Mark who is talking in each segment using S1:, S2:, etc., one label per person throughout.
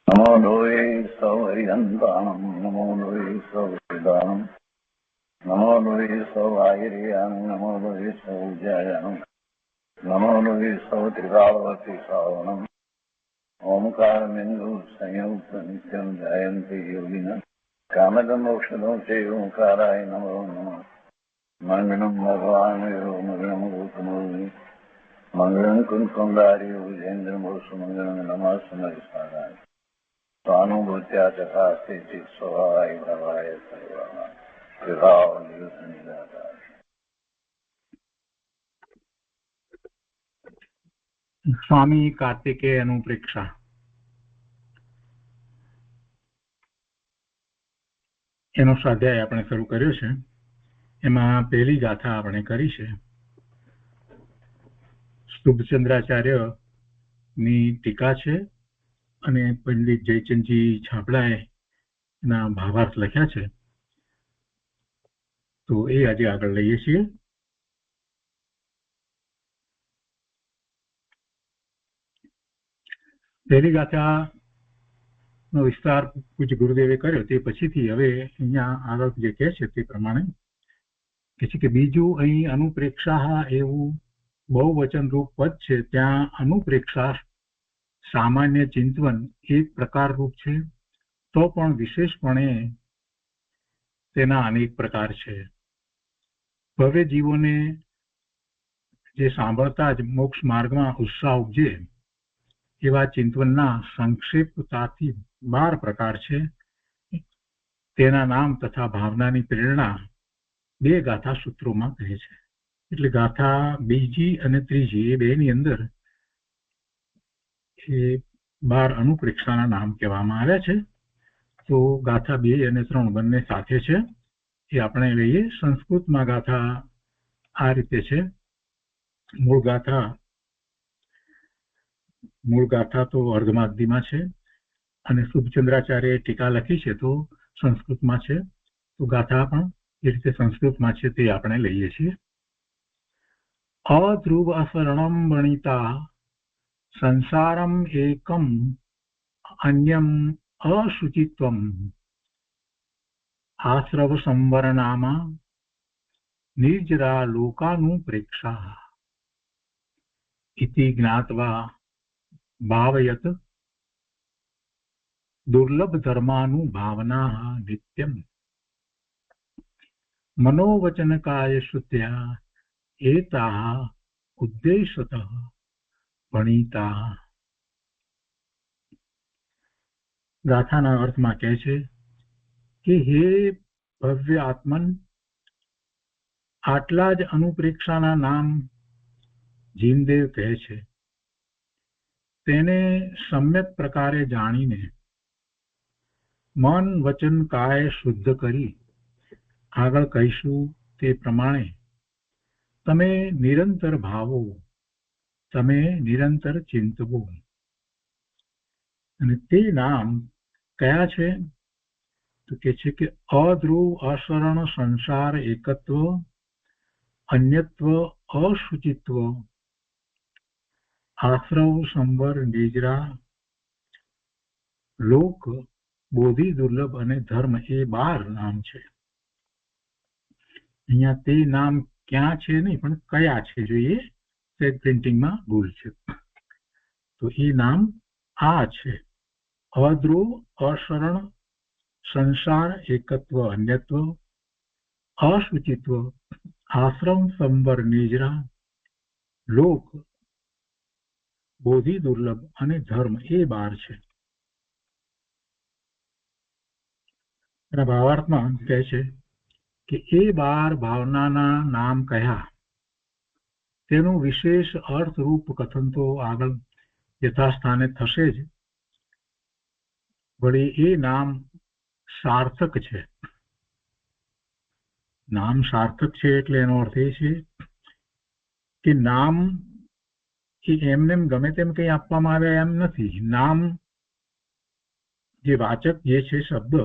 S1: નમો લોહે સૌહરિહંતાણં નમો લોહે સૌવેદાણં નમો લોહે સૌઆયર્યાણં નમો લોહે સૌજ્યાયાણં નમો લોહે સૌત્રિકાળવતી શ્રાવણં ઓમકારમિંદુ સંયુક્ત નિત્યં જયંતિ યોગિનઃ કામદં મોક્ષદં ચૈવ ઓંકારાય નમો નમઃ મંગળં ભગવાન મંગળં ગૌતમોર્મિ મંગળં કુંકુંડાર્ય વિજેન્દ્રમોષ મંગળં નમઃ સમરિસારાય स्वानुभूत्या चकास्ते चित स्वभावाय भवाय सर्वः विभाव निरुद्ध निराकार।
S2: સ્વામી કાર્તિકેય અનુપ્રેક્ષા. એનો સ્વાધ્યાય આપણે શરૂ કર્યો છે. એમાં પહેલી ગાથા આપણે કરી છે. શુભચંદ્રાચાર્ય ની ટીકા છે અને પંડિત જયચંદજી છાપડાએ એના ભાવાર્થ લખ્યા છે. તો એ આજે આગળ લઈએ છીએ. પહેલી ગાથા નો વિસ્તાર પૂજ્ય ગુરુદેવે કર્યો તે પછીથી હવે અહીંયા આગળ જે કહે છે તે પ્રમાણે કે છે કે બીજું અહીં અનુપ્રેક્ષા એવું બહુવચન રૂપ પદ છે. ત્યાં અનુપ્રેક્ષા સામાન્ય ચિંતવન એક પ્રકાર રૂપ છે, તો પણ વિશેષપણે તેના અનેક પ્રકાર છે. ભવ્ય જીવોને જે સાંભળતા જ મોક્ષ માર્ગમાં ઉત્સાહ ઉપજે એવા ચિંતવનના સંક્ષેપતાથી 12 પ્રકાર છે. તેના નામ તથા ભાવનાની પ્રેરણા 2 ગાથા સૂત્રોમાં કહે છે. એટલે ગાથા બીજી અને ત્રીજી એ બેની અંદર એ 12 અનુપ્રેક્ષાના નામ કહેવામાં આવ્યા છે. તો ગાથા 2 અને 3 બંને સાથે છે. એ આપણે લઈએ. સંસ્કૃતમાં ગાથા આ રીતે છે. મૂળ ગાથા તો અર્ધમાગધીમાં છે અને શુભચંદ્રાચાર્યએ ટીકા લખી છે તો સંસ્કૃતમાં છે. તો ગાથા પણ એ રીતે સંસ્કૃતમાં છે તે આપણે લઈએ છીએ. અધ્રુવ અશરણમ વણિતા સંસારમ એકમ અન્યમ અશુચિત્વમ આશ્રવ સંવરણામા નિર્જરા લોકાનુપ્રેક્ષા ઇતિ જ્ઞાત્વા ભાવયત દુર્લભ ધર્માનુભાવના નિત્યમ મનોવચનકાય શુદ્ધ્યા એતા ઉદ્દેશતઃ ભણિતા. ગાથાના અર્થમાં કહે છે કે હે ભવ્ય આત્મન, આટલા જ અનુપ્રેક્ષાના નામ જીનદેવ કહે છે. તેને સમ્યક પ્રકારે જાણીને મન વચન કાય શુદ્ધ કરી આગળ કહીશું તે પ્રમાણે તમે નિરંતર ભાવો, તમે નિરંતર ચિંતવો. અને તે નામ કયા છે? તો કે છે કે અધ્રુવ અશરણ સંસાર એકત્વ અન્યત્વ અશુચિત્વ આશ્રવ સંવર નિજરા લોક બોધિ દુર્લભ અને ધર્મ એ 12 નામ છે. અહીંયા તે નામ ક્યાં છે નહીં પણ કયા છે જોઈએ. તે પ્રિન્ટિંગમાં ભૂલ છે. તો એ નામ આ છે. અધ્રુવ અશરણ સંસાર એકત્વ અન્યત્વ અશુચિત્વ આશ્રમ સંવર નિજરા લોક બોધિ દુર્લભ અને ધર્મ એ 12 છે. એના ભાવાર્થમાં કહે છે કે એ 12 ભાવનાના નામ કયા તેનું વિશેષ અર્થરૂપ કથન તો આગળ યથાસ્થાને થશે જ. વળી એ નામ સાર્થક છે. નામ સાર્થક છે એટલે એનો અર્થ એ છે કે નામ એ એમને ગમે તેમ કંઈ આપવામાં આવે એમ નથી. નામ જે વાચક જે છે શબ્દ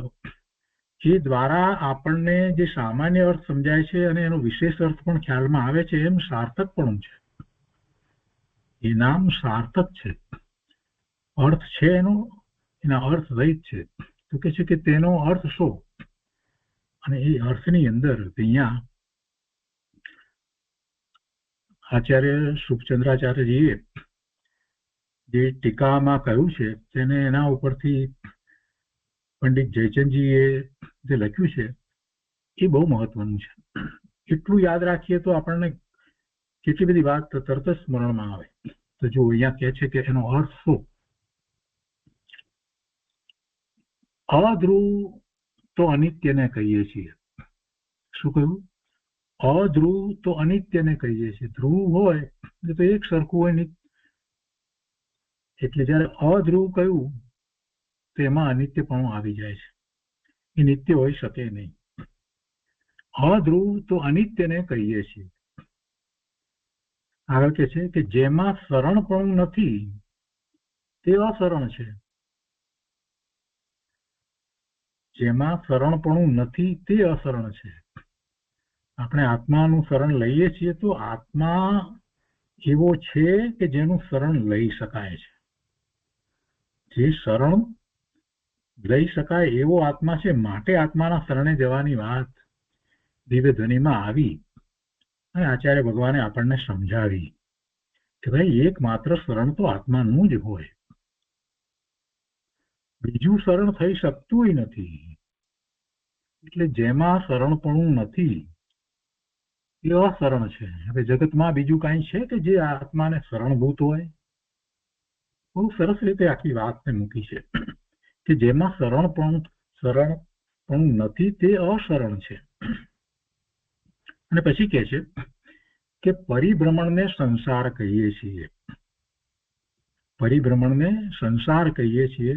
S2: એ દ્વારા આપણને જે સામાન્ય અર્થ સમજાય છે અને એનો વિશેષ અર્થ પણ ખ્યાલમાં આવે છે, એમ સાર્થક પણ છે. એ નામ સાર્થક છે. અર્થ છે એનો એના અર્થ રહિત છે. તો કે છે કે તેનો અર્થ શું? અને એ અર્થની અંદર અહીંયા આચાર્ય સુખચંદ્રાચાર્યજીએ જે ટીકામાં કહ્યું છે તેને એના ઉપરથી પંડિત જયચંદજીએ જે લખ્યું છે એ બહુ મહત્વનું છે. એટલું યાદ રાખીએ તો આપણને કેટલી બધી વાત તરત જ સ્મરણમાં આવે. તો જો અહીંયા કહે છે કે એનો અર્થ શું? અધ્રુવ તો અનિત્યને કહીએ છીએ. શું કહ્યું? અધ્રુવ તો અનિત્યને કહીએ છીએ. ધ્રુવ હોય એટલે તો એક સરખું હોય નહીં. એટલે જયારે અધ્રુવ કહ્યું તો એમાં અનિત્યપણું આવી જાય છે. એ નિત્ય હોઈ શકે નહીં. અધ્રુવ તો અનિત્યને કહીએ છીએ. આગળ કે છે કે જેમાં શરણપણું નથી તે અશરણ છે. જેમાં શરણપણું નથી તે અશરણ છે. આપણે આત્માનું શરણ લઈએ છીએ તો આત્મા એવો છે કે જેનું શરણ લઈ શકાય છે. જે શરણ લઈ શકાય એવો આત્મા છે. માટે આત્માના શરણે જવાની વાત દિવ્ય ધ્વનિમાં આવી અને આચાર્ય ભગવાને આપણને સમજાવી કે ભાઈ એકમાત્ર શરણ તો આત્માનું જ હોય. બીજું શરણ થઈ શકતું નથી. એટલે જેમાં શરણપણું નથી એ અશરણ છે. હવે જગતમાં બીજું કાંઈ છે કે જે આત્માને શરણભૂત હોય? બહુ સરસ રીતે આખી વાતને મૂકી છે કે જેમાં શરણપણું નથી તે અશરણ છે. અને પછી કહે છે કે પરિભ્રમણને સંસાર કહીએ છીએ. પરિભ્રમણને સંસાર કહીએ છીએ.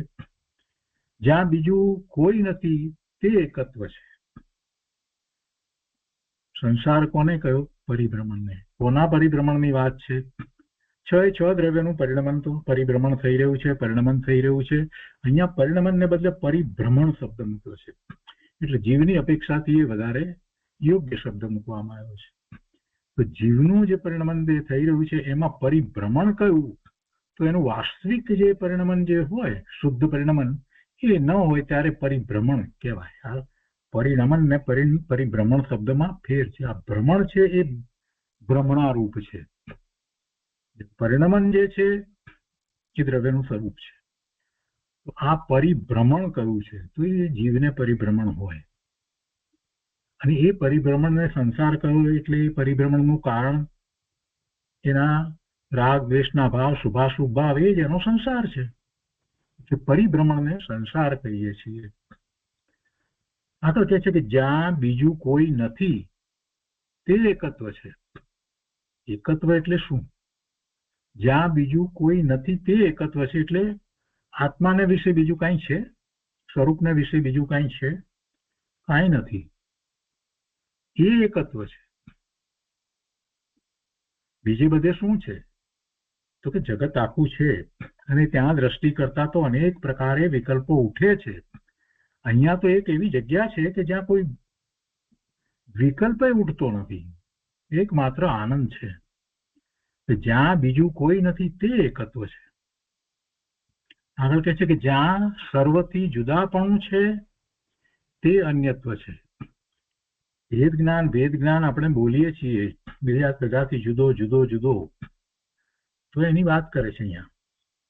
S2: જ્યાં બીજું કોઈ નથી તે એકત્વ છે. સંસાર કોને કહ્યો? પરિભ્રમણને. કોના પરિભ્રમણની વાત છે? છ દ્રવ્યનું પરિભ્રમણ થઈ રહ્યું છે, પરિણમન થઈ રહ્યું છે. અહીંયા પરિણમનને બદલે પરિભ્રમણ શબ્દ મૂક્યો છે. એટલે જીવની અપેક્ષાથી એ વધારે યોગ્ય શબ્દ મૂકવામાં આવ્યો છે. તો જીવનું જે પરિણમન થઈ રહ્યું છે એમાં પરિભ્રમણ કયું? તો એનું વાસ્તવિક જે પરિણમન જે હોય, શુદ્ધ પરિણમન, એ ન હોય ત્યારે પરિભ્રમણ કહેવાય. પરિણમન ને પરિભ્રમણ શબ્દમાં ફેર છે. આ ભ્રમણ છે એ ભ્રમણારૂપ છે. પરિણમન જે છે એ દ્રવ્યનું સ્વરૂપ છે. તો આ પરિભ્રમણ કયું છે? તો એ જીવને પરિભ્રમણ હોય. અને એ પરિભ્રમણને સંસાર કયો? એટલે એ પરિભ્રમણનું કારણ એના રાગ દ્વેષના ભાવ, શુભાશુભ ભાવ, એ જ એનો સંસાર છે. એટલે પરિભ્રમણને સંસાર કહીએ છીએ. આગળ કહે છે કે જ્યાં બીજું કોઈ નથી તે એકત્વ છે. એકત્વ એટલે શું? જ્યાં બીજું કોઈ નથી તે એકત્વ છે. એટલે આત્માને વિશે બીજું કાંઈ છે? સ્વરૂપને વિશે બીજું કાંઈ છે? કાંઈ નથી. એ એકત્વ છે. બીજે બધે શું છે? તો કે જગત આખું છે અને ત્યાં દ્રષ્ટિ કરતા તો અનેક પ્રકારે વિકલ્પો ઉઠે છે. અહીંયા તો એક એવી જગ્યા છે કે જ્યાં કોઈ વિકલ્પ ઉઠતો નથી. એકમાત્ર આનંદ છે. જ્યાં બીજું કોઈ નથી તે એકત્વ છે. આગળ કહે છે કે જ્યાં સર્વથી જુદાપણું છે તે અન્યત્વ છે. ભેદ જ્ઞાન આપણે બોલીએ છીએ બીજા બધાથી જુદો જુદો જુદો, તો એની વાત કરે છે અહીંયા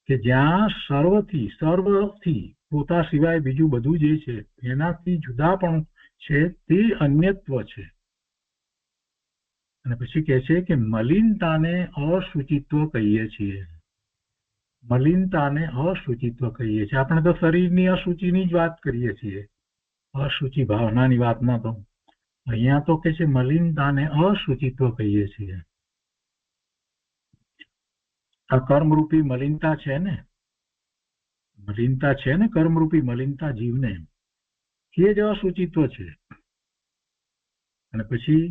S2: કે જ્યાં સર્વથી પોતા સિવાય બીજું બધું જે છે એનાથી જુદાપણું છે તે અન્યત્વ છે. અને પછી કહે છે કે મલિનતાને અશુચિત્વ કહીએ છીએ. મલિનતાને અશુચિત્વ કહીએ છીએ. આપણે તો શરીરની અશુચિની જ વાત કરીએ છીએ, અશુચિ ભાવનાની વાતમાં. તો અહીંયા તો કે છે મલિનતાને અશુચિત્વ કહીએ છીએ. આ કર્મરૂપી મલિનતા છે ને, કર્મરૂપી મલિનતા જીવને, એ જ અશુચિત્વ છે. અને પછી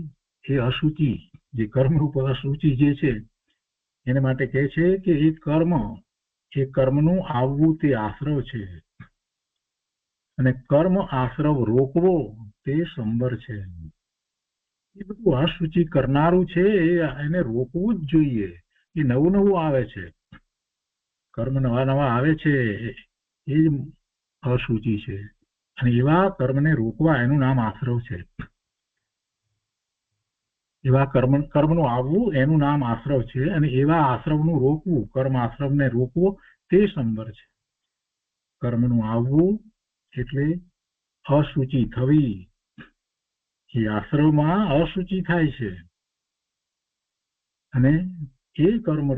S2: એ અશુચિ, જે કર્મરૂપ અશુચિ જે છે એને માટે કહે છે કે એ કર્મનું આવવું તે આશ્રવ છે, અને કર્મ આશ્રવ રોકવો તે સંબર છે. એ બધું અશુચિ કરનારું છે એને રોકવું જ જોઈએ. એ નવું આવે છે, કર્મ નવા આવે છે એ જ અશુચિ છે. અને એવા કર્મને રોકવા એનું નામ આશ્રવ છે. એવા કર્મનું આવવું એનું નામ આશ્રવ છે. અને એવા આશ્રવનું રોકવું, કર્મ આશ્રવને રોકવો તે સંવર છે. કર્મનું આવવું એટલે અશુચિ થવી. એ આશ્રવમાં અશુચિ થાય છે અને એ કર્મ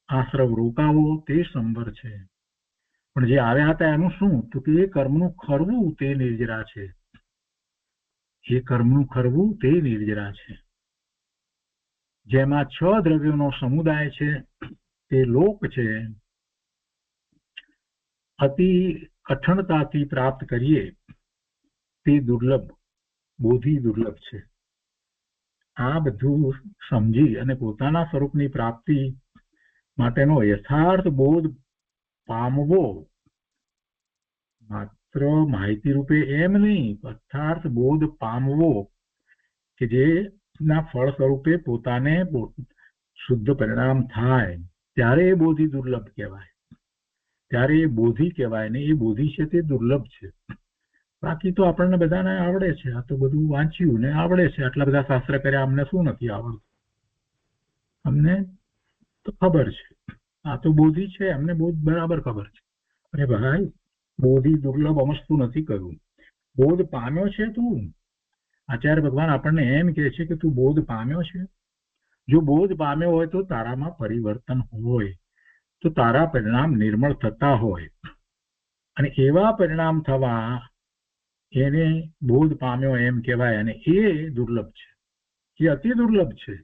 S2: આશ્રવ રોકાવો તે સંવર છે. પણ જે આવ્યા હતા એનું શું? તો કે એ કર્મનું ખરવું તે નિર્જરા છે. એ કર્મનું ખરવું તે નિર્જરા છે. જેમાં 6 દ્રવ્યોનો સમુદાય છે તે લોક છે. અતિ કઠણતાથી પ્રાપ્ત કરીએ તે દુર્લભ, બોધિ દુર્લભ છે. આ બધું સમજી અને પોતાના સ્વરૂપની પ્રાપ્તિ માટેનો યથાર્થ બોધ પામવો, માત્ર માહિતી રૂપે એમ નહીં, યથાર્થ બોધ પામવો કે જેના ફળ સ્વરૂપે પોતાને શુદ્ધ પરિણામ થાય, ત્યારે એ બોધિ દુર્લભ કહેવાય. ત્યારે એ બોધિ કહેવાય ને એ બોધિ છે તે દુર્લભ છે. બાકી તો આપણને બધાને આવડે છે. આ તો બધું વાંચ્યું ને આવડે છે. આટલા બધા શાસ્ત્ર કર્યા, અમને શું નથી આવડતું? અમને તો ખબર છે. આ તો બોધિ છે, અમને બોધ બરાબર ખબર છે. અરે ભાઈ, બોધિ દુર્લભ અમસ્તુ નથી કહ્યું. બોધ પામ્યો છે તું? આચાર્ય ભગવાન આપણને એમ કહે છે કે તું બોધ પામ્યો છે? જો બોધ પામ્યો હોય તો તારામાં પરિવર્તન હોય, તો તારા પરિણામ નિર્મળ થતા હોય. અને એવા પરિણામ થવા એને બોધ પામ્યો એમ કહેવાય. અને એ દુર્લભ છે, એ અતિ દુર્લભ છે.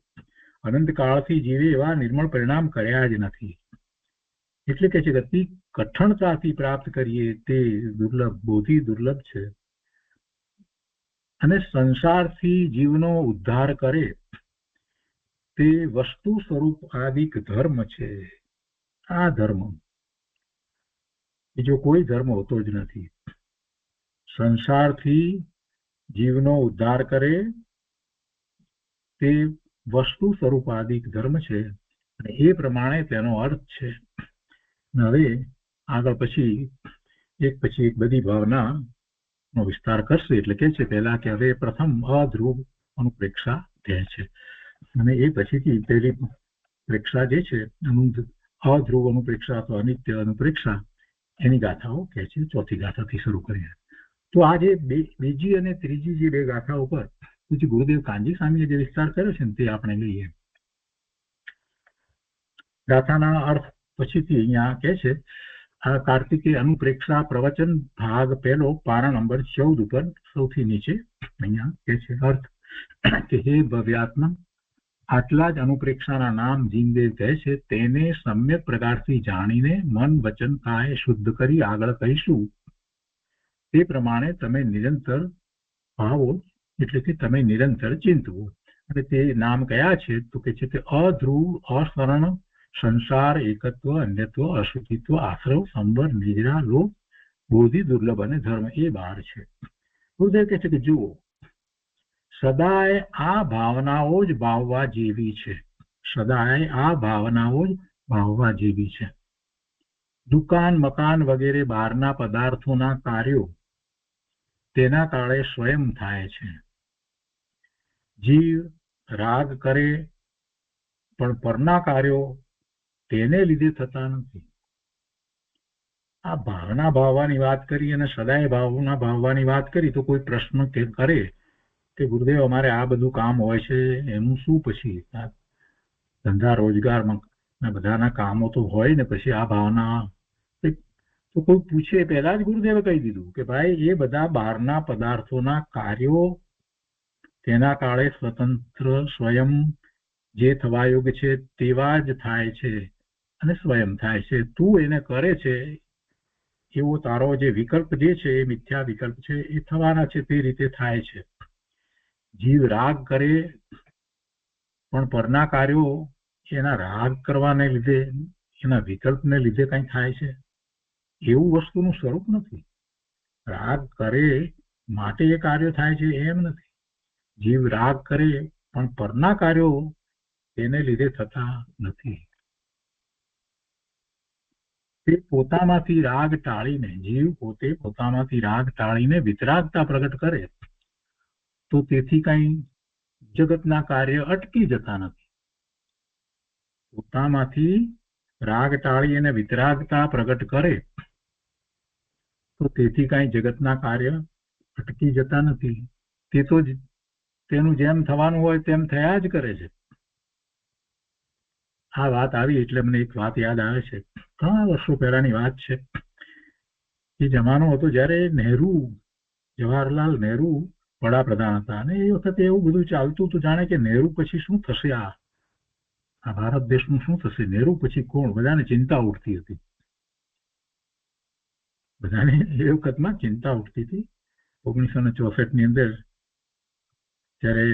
S2: અનંત કાળથી જીવે એવા નિર્મળ પરિણામ કર્યા જ નથી. એટલે કે છે કે અતિ કઠણતાથી પ્રાપ્ત કરીએ તે દુર્લભ, બોધિ દુર્લભ છે. અને સંસારથી જીવનો ઉદ્ધાર કરે તે વસ્તુ સ્વરૂપ આદિક ધર્મ છે. આ ધર્મ, બીજો કોઈ ધર્મ હોતો જ નથી. સંસારથી જીવનો ઉદ્ધાર કરે તે વસ્તુ સ્વરૂપાદિક ધર્મ છે. અને એ પ્રમાણે તેનો અર્થ છે. હવે આગળ પછી એક બધી ભાવના નો વિસ્તાર કરશે. એટલે કે છે પહેલા કે હવે પ્રથમ અધ્રુવ અનુપ્રેક્ષા કહે છે, અને એ પછીથી પહેલી પ્રેક્ષા જે છે અધ્રુવ અનુપ્રેક્ષા અથવા અનિત્ય અનુપ્રેક્ષા, એની ગાથાઓ કહે છે. ચોથી ગાથાથી શરૂ કરીએ તો આ જે બીજી અને ત્રીજી જે 2 ગાથાઓ પર પૂજ્ય ગુરુદેવ કાનજી સ્વામીએ જે વિસ્તાર કર્યો છે ને તે આપણે લઈએ. ગાથાના અર્થ પછીથી અહીંયા કહે છે. આ કાર્તિકેય અનુપ્રેક્ષા પ્રવચન ભાગ પહેલો, પારા નંબર 14 ઉપર સૌથી નીચે અહીંયા કહે છે અર્થ કે હે ભવ્યાત્મા, આટલા જ અનુપ્રેક્ષાના નામ જીનદેવ કહે છે. તેને સમ્યક પ્રકારથી જાણીને મન વચન કાય શુદ્ધ કરી આગળ કહીશું. તે પ્રમાણે તમે નિરંતર ભાવો, એટલે કે તમે નિરંતર ચિંતવો. અને તે નામ કયા છે? તો કે છે કે અધ્રુવ, અશરણ, સંસાર, એકત્વ, અન્યત્વ, અશુચિત્વ, આશ્રવ, સંવર, નિજરા, લોક, બોધિ, દુર્લભ અને ધર્મ. એ 12 છે. ગુરુદેવ કહે છે કે જુઓ, સદાય આ ભાવનાઓ જ ભાવવા જેવી છે. સદાય આ ભાવનાઓ જ ભાવવા જેવી છે. દુકાન, મકાન વગેરે બહારના પદાર્થોના કાર્યો તેના કાળે સ્વયં થાય છે. જીવ રાગ કરે પણ પરના કાર્યો તેને લીધે થતા નથી. આ ભાવના ભાવવાની વાત કરી અને સદાય ભાવના ભાવવાની વાત કરી તો કોઈ પ્રશ્ન કરે કે ગુરુદેવ અમારે આ બધું કામ હોય છે, એનું શું? પછી ધંધા રોજગારમાં બધાના કામો તો હોય ને, પછી આ ભાવના તો કોઈ પૂછે પહેલા જ ગુરુદેવે કહી દીધું કે ભાઈ એ બધા બહારના પદાર્થોના કાર્યો તેના કાળે સ્વતંત્ર સ્વયં જે થવા યોગ્ય છે તેવા જ થાય છે અને સ્વયં થાય છે. તું એને કરે છે એવો તારો જે વિકલ્પ જે છે એ મિથ્યા વિકલ્પ છે, એ થવાના છે તે રીતે થાય છે. જીવ રાગ કરે પણ પરના કાર્યો એના રાગ કરવાને લીધે, એના વિકલ્પને લીધે કંઈ થાય છે એવું વસ્તુનું સ્વરૂપ નથી. રાગ કરે માટે એ કાર્યો થાય છે એમ નથી. જીવ રાગ કરે પણ પરના કાર્યો તેને લીધે થતા નથી. તે પોતામાંથી રાગ ટાળીને, જીવ પોતે પોતામાંથી રાગ ટાળીને વિતરાગતા પ્રગટ કરે તો તેથી કઈ જગતના કાર્ય અટકી જતા નથી. પોતામાંથી રાગ ટાળી અને વિતરાગતા પ્રગટ કરે તો તેથી કઈ જગતના કાર્ય અટકી જતા નથી. તે તો તેનું જેમ થવાનું હોય તેમ થયા જ કરે છે. આ વાત આવી એટલે મને એક વાત યાદ આવે છે. ઘણા વર્ષો પહેલાની વાત છે. એ જમાનો હતો જ્યારે જવાહરલાલ નહેરુ વડાપ્રધાન હતા અને એ વખતે એવું બધું ચાલતું હતું જાણે કે નહેરુ પછી શું થશે, આ ભારત દેશનું શું થશે, નહેરુ પછી કોણ, બધાને ચિંતા ઉઠતી હતી. બધાને એ વખતમાં ચિંતા ઉઠતી હતી. 1964 ની અંદર જ્યારે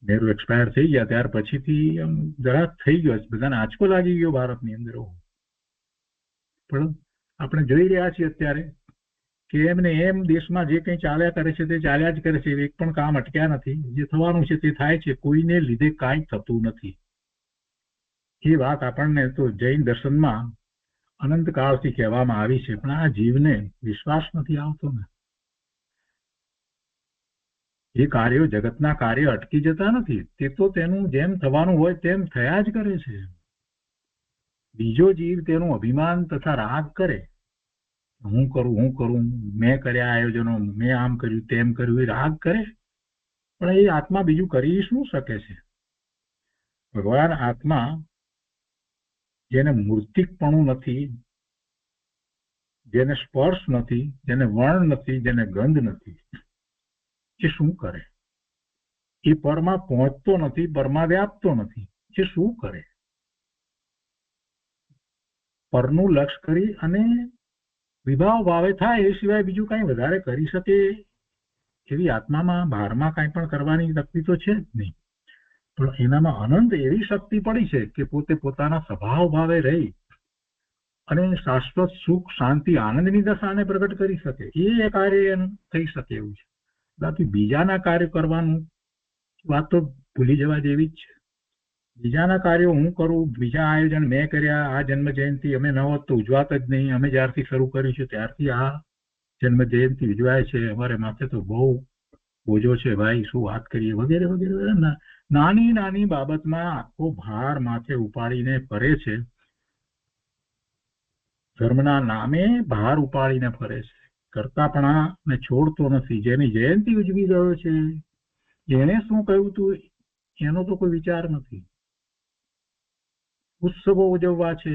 S2: નહેરુ એક્સપાયર થઈ ગયા ત્યાર પછીથી આમ જરા થઈ ગયો, બધાને આંચકો લાગી ગયો ભારતની અંદર. પણ આપણે જોઈ રહ્યા છીએ અત્યારે કે એમને એમ દેશમાં જે કંઈ ચાલ્યા કરે છે તે ચાલ્યા જ કરે છે. એક પણ કામ અટક્યા નથી. જે થવાનું છે તે થાય છે. કોઈને લીધે કાંઈ થતું નથી. એ વાત આપણને તો જૈન દર્શનમાં અનંતકાળથી કહેવામાં આવી છે, પણ આ જીવને વિશ્વાસ નથી આવતો ને. એ કાર્યો, જગતના કાર્ય અટકી જતા નથી. તે તો તેનું જેમ થવાનું હોય તેમ થયા જ કરે છે. બીજો જીવ તેનું અભિમાન તથા રાગ કરે, હું કરું, મેં કર્યા આયોજનો, મેં આમ કર્યું તેમ કર્યું, એ રાગ કરે. પણ એ આત્મા બીજું કરી શું શકે છે? ભગવાન આત્મા જેને મૂર્તિકપણું નથી, જેને સ્પર્શ નથી, જેને વર્ણ નથી, જેને ગંધ નથી, એ શું કરે? એ પરમાં પહોંચતો નથી, પરમાં વ્યાપતો નથી, એ શું કરે? પરનું લક્ષ કરી અને વિભાવ ભાવે થાય એ સિવાય બીજું કઈ વધારે કરી શકે એવી આત્મામાં, બહારમાં કઈ પણ કરવાની શક્તિ તો છે જ નહીં. પણ એનામાં અનંત એવી શક્તિ પડી છે કે પોતે પોતાના સ્વભાવ ભાવે રહી અને શાશ્વત સુખ, શાંતિ, આનંદની દશાને પ્રગટ કરી શકે. એ કાર્ય થઈ શકે એવું છે. બાકી બીજાના કાર્ય કરવાનું વાત તો ભૂલી જવા જેવી જ છે. બીજાના કાર્યો હું કરું, બીજા આયોજન મેં કર્યા, આ જન્મ જયંતિ અમે ન હોત તો ઉજવાત જ નહીં, અમે જ્યારથી શરૂ કર્યું છે ત્યારથી આ જન્મ જયંતિ ઉજવાય છે, અમારે માથે તો બહુ બોજો છે ભાઈ, શું વાત કરીએ, વગેરે વગેરે. નાની નાની બાબતમાં આખો ભાર માથે ઉપાડીને ફરે છે. ધર્મના નામે ભાર ઉપાડીને ફરે છે. કરતાપણાને છોડતો નથી. જેની જયંતિ ઉજવી રહ્યો છે, જેને શું કહ્યું તું એનો તો કોઈ વિચાર નથી. ઉત્સવો ઉજવવા છે,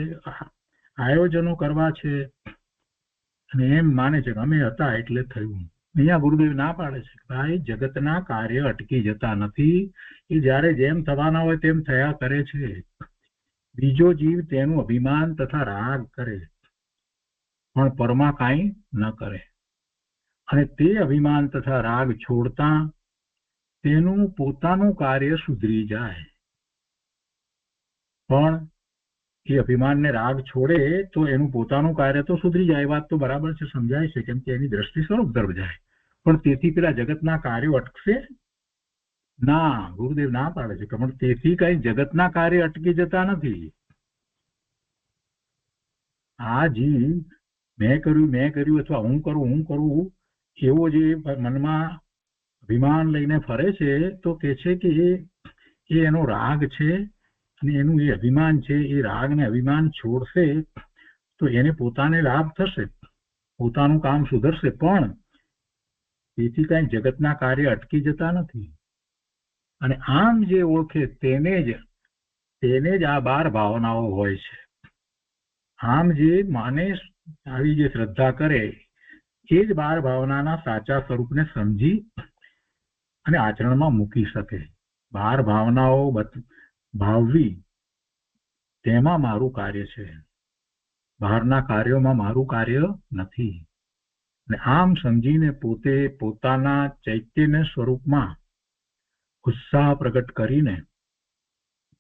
S2: આયોજનો કરવા છે અને એમ માને છે કે અમે હતા એટલે થયું. અહીંયા ગુરુદેવ ના પાડે છે, ભાઈ જગતના કાર્ય અટકી જતા નથી. એ જ્યારે જેમ થવાના હોય તેમ થયા કરે છે. બીજો જીવ તેનું અભિમાન તથા રાગ કરે પણ પરમાં કાંઈ ન કરે. અને તે અભિમાન તથા રાગ છોડતા તેનું પોતાનું કાર્ય સુધરી જાય. પણ એ અભિમાનને રાગ છોડે તો એનું પોતાનું કાર્ય તો સુધરી જાય. વાત તો બરાબર છે, સમજાય છે, કેમ કે એની દ્રષ્ટિ સ્વરૂપ તરફ જાય. પણ તેથી પેલા જગતના કાર્યો અટકશે ના. ગુરુદેવ ના પાડે છે કે પણ તેથી કઈ જગતના કાર્ય અટકી જતા નથી. આ જીવ મેં કર્યું અથવા હું કરું એવો જે મનમાં અભિમાન લઈને ફરે છે તો કે છે કે એ એનો રાગ છે અને એનું એ અભિમાન છે. એ રાગ ને અભિમાન છોડશે તો એને પોતાને લાભ થશે, પોતાનું કામ સુધરશે. પણ તેથી કઈ જગતના કાર્ય અટકી જતા નથી. અને આમ જે ઓળખે તેને જ આ 12 ભાવનાઓ હોય છે. આમ જે માને આવી જે શ્રદ્ધા કરે એ જ 12 ભાવનાના સાચા સ્વરૂપને સમજી અને આચરણમાં મૂકી શકે. 12 ભાવનાઓ ભાવવી તેમાં મારું કાર્ય છે, બહારના કાર્યોમાં મારું કાર્ય નથી. અને આમ સમજીને પોતે પોતાના ચૈતન્ય સ્વરૂપમાં ઉત્સાહ પ્રગટ કરીને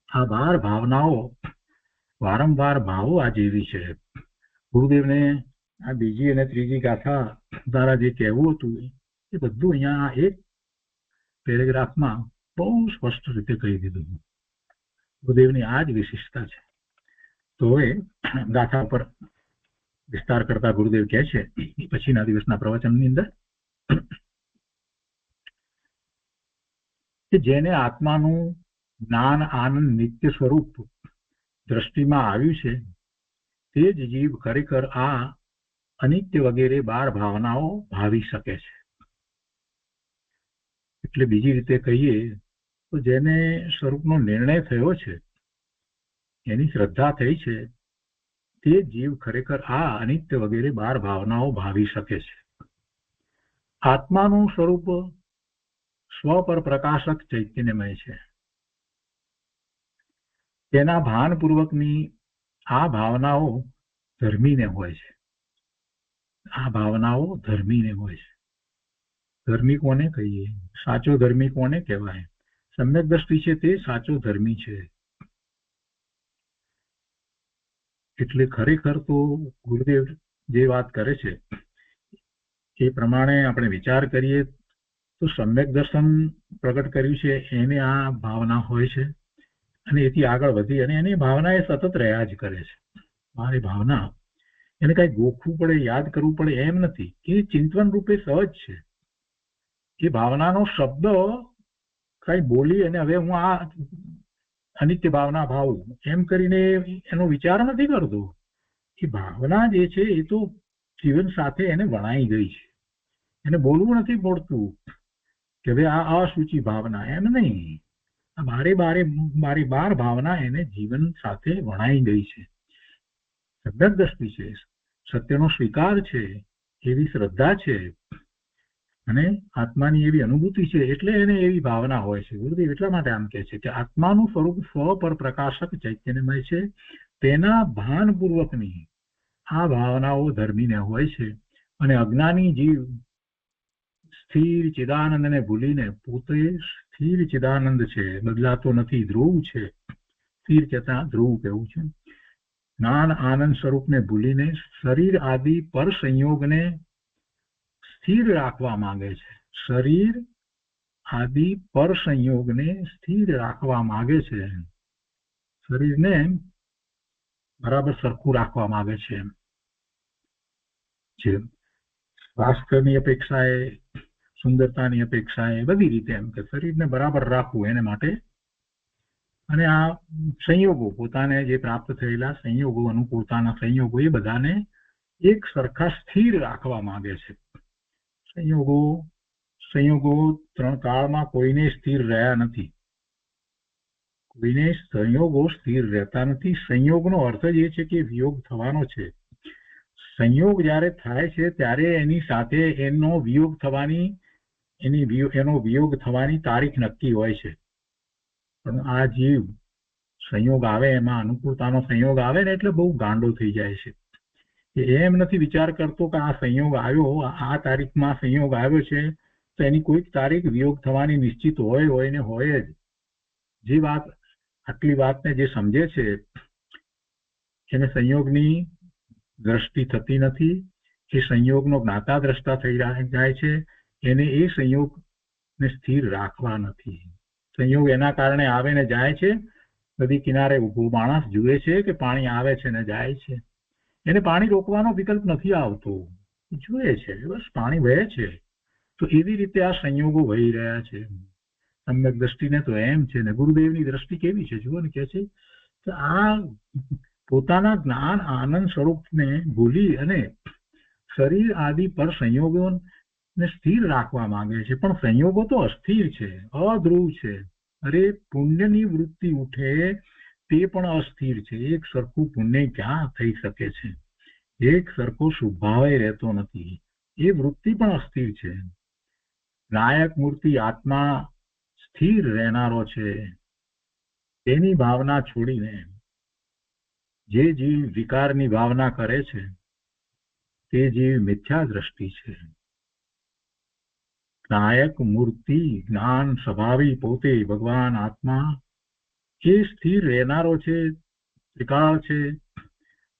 S2: આ 12 ભાવનાઓ વારંવાર ભાવો આ જેવી છે. ગુરુદેવને આ બીજી અને ત્રીજી ગાથા દ્વારા જે કહેવું હતું એ બધું અહીંયા એક પેરેગ્રાફમાં બહુ સ્પષ્ટ રીતે કહી દીધું. ગુરુદેવની આ જ વિશિષ્ટતા છે. તો હવે ગાથા પર વિસ્તાર કરતા ગુરુદેવ કહે છે પછીના દિવસના પ્રવચનની અંદર કે જેને આત્માનું જ્ઞાન આનંદ નિત્ય સ્વરૂપ દ્રષ્ટિમાં આવ્યું છે તે જ જીવ ખરેખર આ અનિત્ય વગેરે 12 ભાવનાઓ ભાવી શકે છે. એટલે બીજી રીતે કહીએ તો જેને સ્વરૂપનો નિર્ણય થયો છે, એની શ્રદ્ધા થઈ છે, તે જીવ ખરેખર આ અનિત્ય વગેરે 12 ભાવનાઓ ભાવી શકે છે. આત્માનું સ્વરૂપ સ્વ પર પ્રકાશક ચૈતન્યમય છે. તેના ભાનપૂર્વકની આ ભાવનાઓ ધર્મીને હોય છે. આ ભાવનાઓ ધર્મીને હોય છે. ધર્મી કોને કહીએ? સાચો ધર્મી કોને કહેવાય? સમ્યક દ્રષ્ટિ છે તે સાચો ધર્મી છે. એટલે ખરેખર તો ગુરુદેવ જે વાત કરે છે એ પ્રમાણે આપણે વિચાર કરીએ તો સમ્યક દર્શન પ્રગટ કર્યું છે એને આ ભાવના હોય છે અને એથી આગળ વધી અને એની ભાવના એ સતત રહ્યા જ કરે છે. મારી ભાવના એને કઈ ગોખવું પડે, યાદ કરવું પડે એમ નથી. એ ચિંતન રૂપે સહજ છે. એ ભાવનાનો શબ્દ કઈ બોલી અને હવે હું આ અનિત્ય ભાવના ભાવું એમ કરીને એનો વિચાર નથી કરતો. એ ભાવના જે છે એ તો જીવન સાથે એને વણાઈ ગઈ છે. એને બોલવું નથી પડતું કે હવે આ અસૂચિ ભાવના, એમ નહીં. આ બારી બાર ભાવના એને જીવન સાથે વણાઈ ગઈ છે. સમ્યક દ્રષ્ટિ છે, સત્યનો સ્વીકાર છે, એવી શ્રદ્ધા છે અને આત્માની એવી અનુભૂતિ છે એટલે એને એવી ભાવના હોય છે. ગુરુદેવ એટલા માટે આમ કહે છે કે આત્માનું સ્વરૂપ સ્વ પર પ્રકાશક ચૈતન્યમય છે. તેના ભાનપૂર્વકની આ ભાવનાઓ ધર્મીને હોય છે અને અજ્ઞાની જીવ સ્થિર ચિદાનંદને ભૂલીને પોતે સ્થિર ચિદાનંદ છે, બદલાતો નથી, ધ્રુવ છે. સ્થિર ચેતના ધ્રુવ કહેવું છે. જ્ઞાન આનંદ સ્વરૂપને ભૂલીને શરીર આદિ પર સંયોગને સ્થિર રાખવા માંગે છે. શરીર આદિ પર સંયોગને સ્થિર રાખવા માંગે છે. શરીરને બરાબર સરખું રાખવા માંગે છે. જે સ્વાસ્થ્યની અપેક્ષાએ, સુંદરતાની અપેક્ષાએ, બધી રીતે એમ કે શરીરને બરાબર રાખવું એને માટે. અને આ સંયોગો, પોતાને જે પ્રાપ્ત થયેલા સંયોગો, અનુકૂળતાના સંયોગો, એ બધાને એક સરખા સ્થિર રાખવા માંગે છે. સંયોગો 3 કાળમાં કોઈને સ્થિર રહ્યા નથી. કોઈને સંયોગો સ્થિર રહેતા નથી. સંયોગનો અર્થ જ એ છે કે વિયોગ થવાનો છે. સંયોગ જ્યારે થાય છે ત્યારે એની સાથે એનો વિયોગ થવાની તારીખ નક્કી હોય છે. પણ આ જીવ સંયોગ આવે, એમાં અનુકૂળતાનો સંયોગ આવે ને એટલે બહુ ગાંડો થઈ જાય છે. એમ નથી વિચાર કરતો કે આ સંયોગ આવ્યો, આ તારીખમાં સંયોગ આવ્યો છે તો એની કોઈક તારીખ વિયોગ થવાની નિશ્ચિત હોય ને હોય જ. જે વાત આટલી વાતને જે સમજે છે એને સંયોગની દ્રષ્ટિ થતી નથી. એ સંયોગનો જ્ઞાતા દ્રષ્ટા થઈ જાય છે. એને એ સંયોગને સ્થિર રાખવા નથી. સંયોગ એના કારણે આવે ને જાય છે. નદી કિનારે ઊભો માણસ જુએ છે કે પાણી આવે છે ને જાય છે. એને પાણી રોકવાનો વિકલ્પ નથી આવતો. જુએ છે, બસ પાણી વહે છે. તો એવી રીતે આ સંયોગો વહી રહ્યા છે. સમ્યક દ્રષ્ટિને તો એમ છે ને. ગુરુદેવની દ્રષ્ટિ કેવી છે જુઓ ને, કે છે કે આ પોતાના જ્ઞાન આનંદ સ્વરૂપને ભૂલી અને શરીર આદિ પર સંયોગોને સ્થિર રાખવા માંગે છે. પણ સંયોગો તો અસ્થિર છે, અધ્રુવ છે. અરે પુણ્યની વૃત્તિ ઉઠે તે પણ અસ્થિર છે. એક સરખું પુણ્ય ક્યાં થઈ શકે છે? એક સરખો સ્વભાવે રહેતો નથી. એ વૃત્તિ પણ અસ્થિર છે. નાયક મૂર્તિ આત્મા સ્થિર રહેનારો છે. તેની ભાવના છોડીને જે જીવ વિકારની ભાવના કરે છે તે જીવ મિથ્યા દ્રષ્ટિ છે. નાયક મૂર્તિ જ્ઞાન સ્વભાવી પોતે ભગવાન આત્મા એ સ્થિર રહેનારો છે, ત્રિકાળ છે,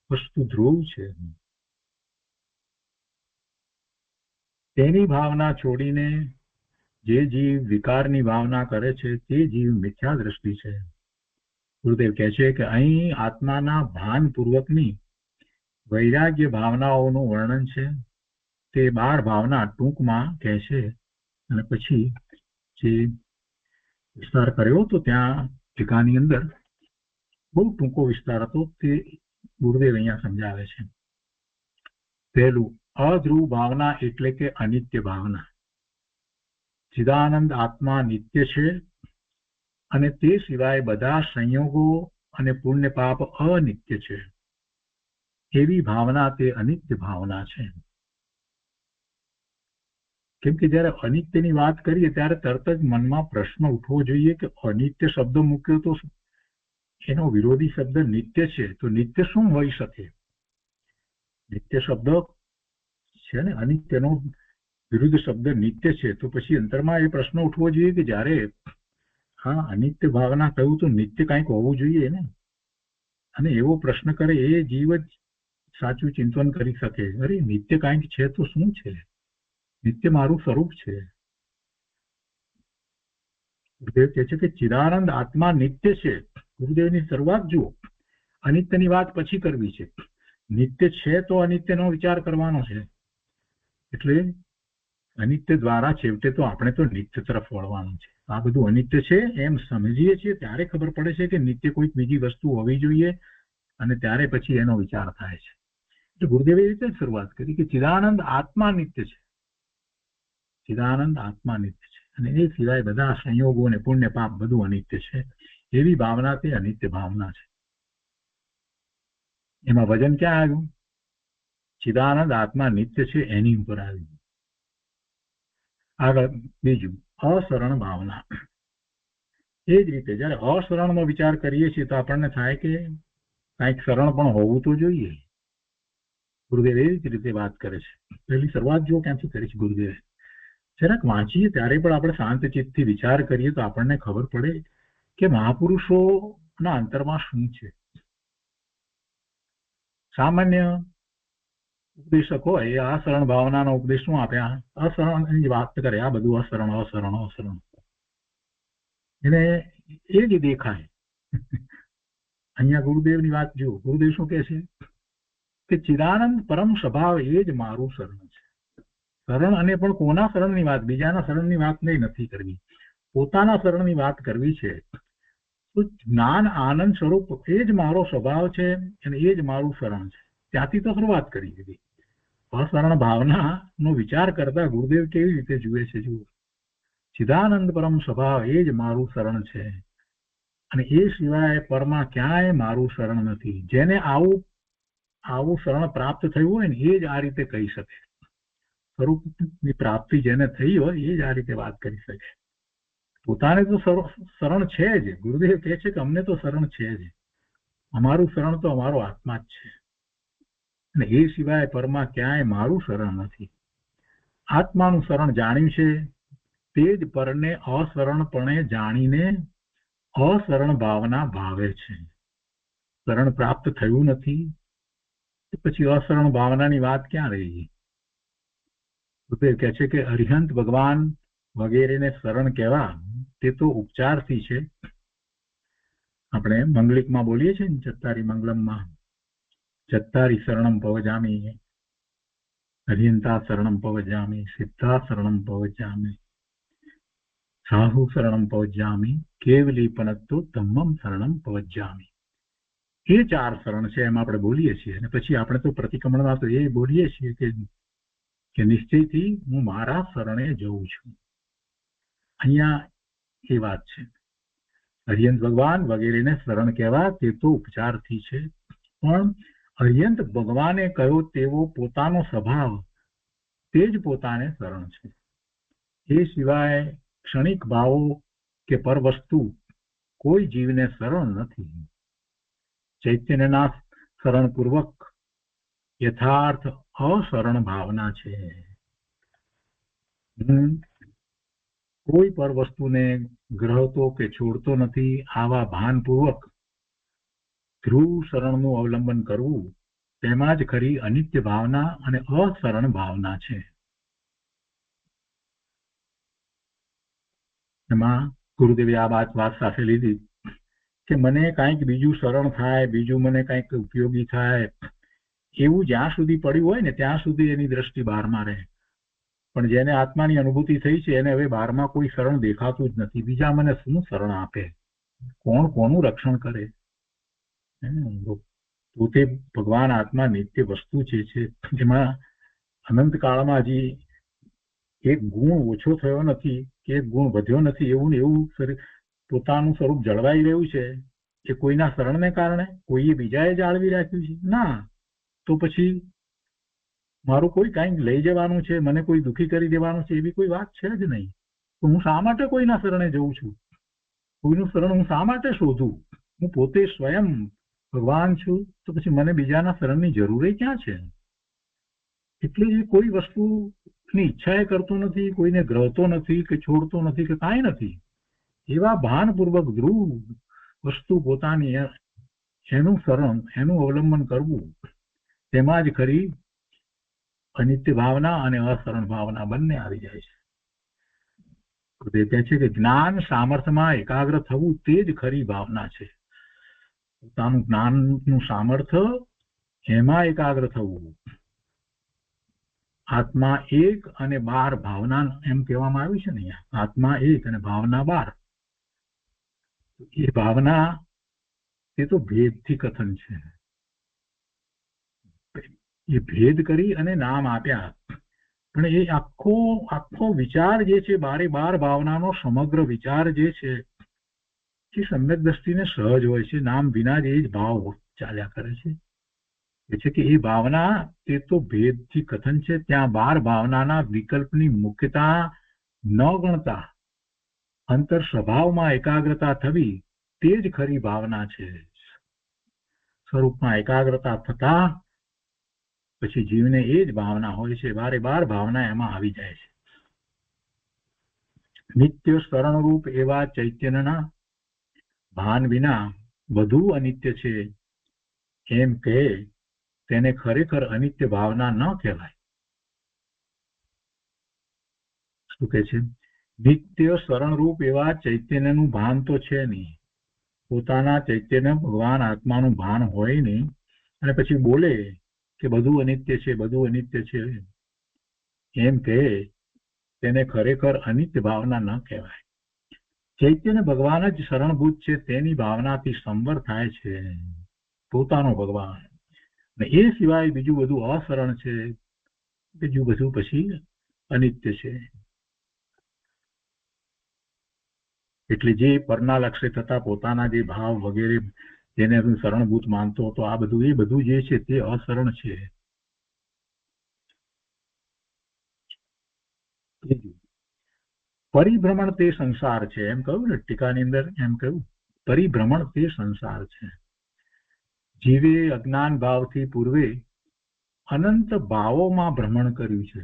S2: વસ્તુ ધ્રુવ છે. તેની ભાવના છોડીને જે જીવ વિકારની ભાવના કરે છે તે જીવ મિથ્યા દ્રષ્ટિ છે. ગુરુદેવ કહે છે કે અહીં આત્માના ભાનપૂર્વકની વૈરાગ્ય ભાવનાઓનું વર્ણન છે. તે 12 ભાવના ટૂંકમાં કહે છે અને પછી જે વિસ્તાર કર્યો તો ત્યાં ટીકાની અંદર બહુ ટૂંકો વિસ્તાર હતો તે ગુરુદેવ અહીંયા સમજાવે છે. પહેલું, અધ્રુવ ભાવના એટલે કે અનિત્ય ભાવના. ચિદાનંદ આત્મા નિત્ય છે અને તે સિવાય બધા સંયોગો અને પુણ્ય પાપ અનિત્ય છે. એવી ભાવના તે અનિત્ય ભાવના છે. કેમ કે જયારે અનિત્યની વાત કરીએ ત્યારે તરત જ મનમાં પ્રશ્ન ઉઠવો જોઈએ કે અનિત્ય શબ્દ મૂક્યો તો એનો વિરોધી શબ્દ નિત્ય છે, તો નિત્ય શું હોઈ શકે? નિત્ય શબ્દ છે ને અનિત્યનો વિરુદ્ધ શબ્દ નિત્ય છે, તો પછી અંતરમાં એ પ્રશ્ન ઉઠવો જોઈએ કે જયારે હા અનિત્ય ભાવના કહ્યું તો નિત્ય કંઈક હોવું જોઈએ ને. અને એવો પ્રશ્ન કરે એ જીવ જ સાચું ચિંતન કરી શકે. અરે નિત્ય કંઈક છે તો શું છે? નિત્ય મારું સ્વરૂપ છે. ગુરુદેવ કહે છે કે ચિદાનંદ આત્મા નિત્ય છે. ગુરુદેવની શરૂઆત જુઓ, અનિત્યની વાત પછી કરવી છે. નિત્ય છે તો અનિત્યનો વિચાર કરવાનો છે. એટલે અનિત્ય દ્વારા છેવટે તો આપણે તો નિત્ય તરફ વળવાનું છે. આ બધું અનિત્ય છે એમ સમજીએ છીએ ત્યારે ખબર પડે છે કે નિત્ય કોઈક બીજી વસ્તુ હોવી જોઈએ અને ત્યારે પછી એનો વિચાર થાય છે. એટલે ગુરુદેવે એ રીતે જ શરૂઆત કરી કે ચિદાનંદ આત્મા નિત્ય છે. ચિદાનંદ આત્મા નિત્ય છે અને એ સિવાય બધા સંયોગો અને પુણ્ય પાપ બધું અનિત્ય છે. એવી ભાવના તે અનિત્ય ભાવના છે. એમાં વજન ક્યાં આવ્યું? ચિદાનંદ આત્મા નિત્ય છે એની ઉપર આવ્યું. આગળ બીજું, અશરણ ભાવના. એ જ રીતે જયારે અશરણનો વિચાર કરીએ છીએ તો આપણને થાય કે કંઈક શરણ પણ હોવું તો જોઈએ. ગુરુદેવ એ જ રીતે વાત કરે છે. પહેલી શરૂઆત જો ક્યાંથી કરી છે ગુરુદેવે. જરાક વાંચીએ ત્યારે પણ આપણે શાંત ચિત્તથી વિચાર કરીએ તો આપણને ખબર પડે કે મહાપુરુષોના અંતરમાં શું છે. સામાન્ય ઉપદેશકો એ અશરણ ભાવનાનો ઉપદેશ શું આપ્યા? અશરણની જ વાત કરે. આ બધું અશરણ અશરણ અશરણ એને એ જ દેખાય. અહીંયા ગુરુદેવની વાત જુઓ. ગુરુદેવ શું કહે છે કે ચિદાનંદ પરમ સ્વભાવ એ જ મારું શરણ છે. શરણ અને પણ કોના શરણની વાત? બીજાના શરણની વાત નથી કરવી, પોતાના શરણની વાત કરવી છે. તો જ્ઞાન આનંદ સ્વરૂપ એ જ મારો સ્વભાવ છે અને એ જ મારું શરણ છે. ત્યાંથી તો શરૂઆત કરી દીધી. અશરણ ભાવના નો વિચાર કરતા ગુરુદેવ કેવી રીતે જુએ છે જુઓ. ચિદાનંદ પરમ સ્વભાવ એ જ મારું શરણ છે અને એ સિવાય પરમાં ક્યાંય મારું શરણ નથી. જેને આવું શરણ પ્રાપ્ત થયું હોય ને એ જ આ રીતે કહી શકે. સ્વરૂપની પ્રાપ્તિ જેને થઈ હોય એ જ આ રીતે વાત કરી શકે. પોતાને તો શરણ છે જ. ગુરુદેવ કહે છે કે અમને તો શરણ છે જ. અમારું શરણ તો અમારો આત્મા જ છે અને એ સિવાય પરમાં ક્યાંય મારું શરણ નથી. આત્માનું શરણ જાણ્યું છે તે જ પરને અશરણપણે જાણીને અશરણ ભાવના ભાવે છે. શરણ પ્રાપ્ત થયું નથી પછી અશરણ ભાવનાની વાત ક્યાં રહી? ગુરુદેવ કહે છે કે અરિહંત ભગવાન વગેરેને શરણ કહેવા તે તો ઉપચારથી છે. આપણે મંગલિકમાં બોલીએ છીએ ને, ચત્તારી મંગલમમાં, ચત્તારી શરણમ પવજામી, અરિહંતા શરણમ પવજામી, સિદ્ધા શરણમ પવજામી, સાહુ શરણમ પવજામી, કેવલી પનત્તો ધમ્મમ શરણમ પવજામી. એ 4 શરણ છે એમ આપણે બોલીએ છીએ. અને પછી આપણે તો પ્રતિક્રમણમાં તો એ બોલીએ છીએ કે નિશ્ચયથી હું મારા શરણે જઉં છું. અહીંયા એ વાત છે. અરિહંત ભગવાન વગેરેને શરણ કહેવા તે તો ઉપચારથી છે, પણ અરિહંત ભગવાને કહ્યો તેવો પોતાનો સ્વભાવ તે જ પોતાને શરણ છે. એ સિવાય ક્ષણિક ભાવો કે પર વસ્તુ કોઈ જીવને શરણ નથી. ચૈતન્યના શરણપૂર્વક યથાર્થ અશરણ ભાવના છે. કોઈ પર વસ્તુને ગ્રહતો કે છોડતો નથી. આવા ભાનપૂર્વક ધ્રુવ શરણનું અવલંબન કરવું તેમાં જ ખરી અનિત્ય ભાવના અને અશરણ ભાવના છે. એમાં ગુરુદેવે આ વાત સાથે લીધી કે મને કાંઈક બીજું શરણ થાય, બીજું મને કાંઈક ઉપયોગી થાય, એવું જ્યાં સુધી પડ્યું હોય ને ત્યાં સુધી એની દ્રષ્ટિ બહારમાં રહે. પણ જેને આત્માની અનુભૂતિ થઈ છે એને હવે બહારમાં કોઈ શરણ દેખાતું જ નથી. બીજા મને શું શરણ આપે, કોણ કોનું રક્ષણ કરે? તો તે ભગવાન આત્મા નિત્ય વસ્તુ છે. જેમાં અનંત કાળમાં હજી એક ગુણ ઓછો થયો નથી કે એક ગુણ વધ્યો નથી. એવું ને એવું પોતાનું સ્વરૂપ જળવાઈ રહ્યું છે. એ કોઈના શરણને કારણે, કોઈએ બીજાએ જાળવી રાખ્યું છે? ના. તો પછી મારું કોઈ કાંઈ લઈ જવાનું છે, મને કોઈ દુઃખી કરી દેવાનું છે, એવી કોઈ વાત છે જ નહીં. તો હું શા માટે કોઈના શરણે જઉં છું? કોઈનું શરણ હું શા માટે શોધું? હું પોતે સ્વયં ભગવાન છું, તો પછી મને બીજાના શરણની જરૂર ક્યાં છે? એટલે એ કોઈ વસ્તુની ઈચ્છા એ કરતો નથી, કોઈને ગ્રહતો નથી કે છોડતો નથી કે કાંઈ નથી. એવા ભાનપૂર્વક ધ્રુવ વસ્તુ પોતાની એનું શરણ, એનું અવલંબન કરવું, તેમાં જ ખરી અનિત્ય ભાવના અને અશરણ ભાવના બંને આવી જાય છે. તે કહે છે કે જ્ઞાન સામર્થ્યમાં એકાગ્ર થવું તે જ ખરી ભાવના છે. પોતાનું જ્ઞાનનું સામર્થ્ય, એમાં એકાગ્ર થવું. આત્મા એક અને 12 ભાવના એમ કહેવામાં આવ્યું છે ને અહીંયા. આત્મા એક અને ભાવના 12. એ ભાવના એ તો ભેદથી કથન છે. એ ભેદ કરી અને નામ આપ્યા. પણ એ આખો વિચાર જે છે, 12 ભાવનાનો સમગ્ર વિચાર જે છે એ સમ્યક દ્રષ્ટિને સહજ હોય છે. નામ વિના જ એ જ ભાવ ચાલ્યા કરે છે. એ છે કે એ ભાવના તે તો ભેદથી કથન છે. ત્યાં 12 ભાવનાના વિકલ્પની મુખ્યતા ન ગણતા અંતર સ્વભાવમાં એકાગ્રતા થવી તે જ ખરી ભાવના છે. સ્વરૂપમાં એકાગ્રતા થતા પછી જીવને એ જ ભાવના હોય છે. 12 ભાવના એમાં આવી જાય છે. નિત્ય શરણરૂપ એવા ચૈતન્યના ભાન વિના વધુ અનિત્ય છે એમ કહે તેને ખરેખર અનિત્ય ભાવના ન કહેવાય. શું કહે છે? નિત્ય શરણરૂપ એવા ચૈતન્યનું ભાન તો છે નહીં. પોતાના ચૈતન્ય ભગવાન આત્માનું ભાન હોય નહીં અને પછી બોલે કે બધું અનિત્ય છે, બધું અનિત્ય છે એમ કહે તેને ખરેખર અનિત્ય ભાવના ન કહેવાય. ચૈતન્ય ભગવાન જ શરણભૂત છે, તેની ભાવનાથી સંવર થાય છે પોતાનો ભગવાન. એ સિવાય બીજું બધું અશરણ છે, બીજું બધું પછી અનિત્ય છે. એટલે જે પરના લક્ષ્ય થતા પોતાના જે ભાવ વગેરે જેને હું શરણભૂત માનતો હતો, આ બધું એ બધું જે છે તે અશરણ છે. પરિભ્રમણ તે સંસાર છે એમ કહ્યું ને ટીકાની અંદર. એમ કહ્યું પરિભ્રમણ તે સંસાર છે. જીવે અજ્ઞાન ભાવથી પૂર્વે અનંત ભાવોમાં ભ્રમણ કર્યું છે.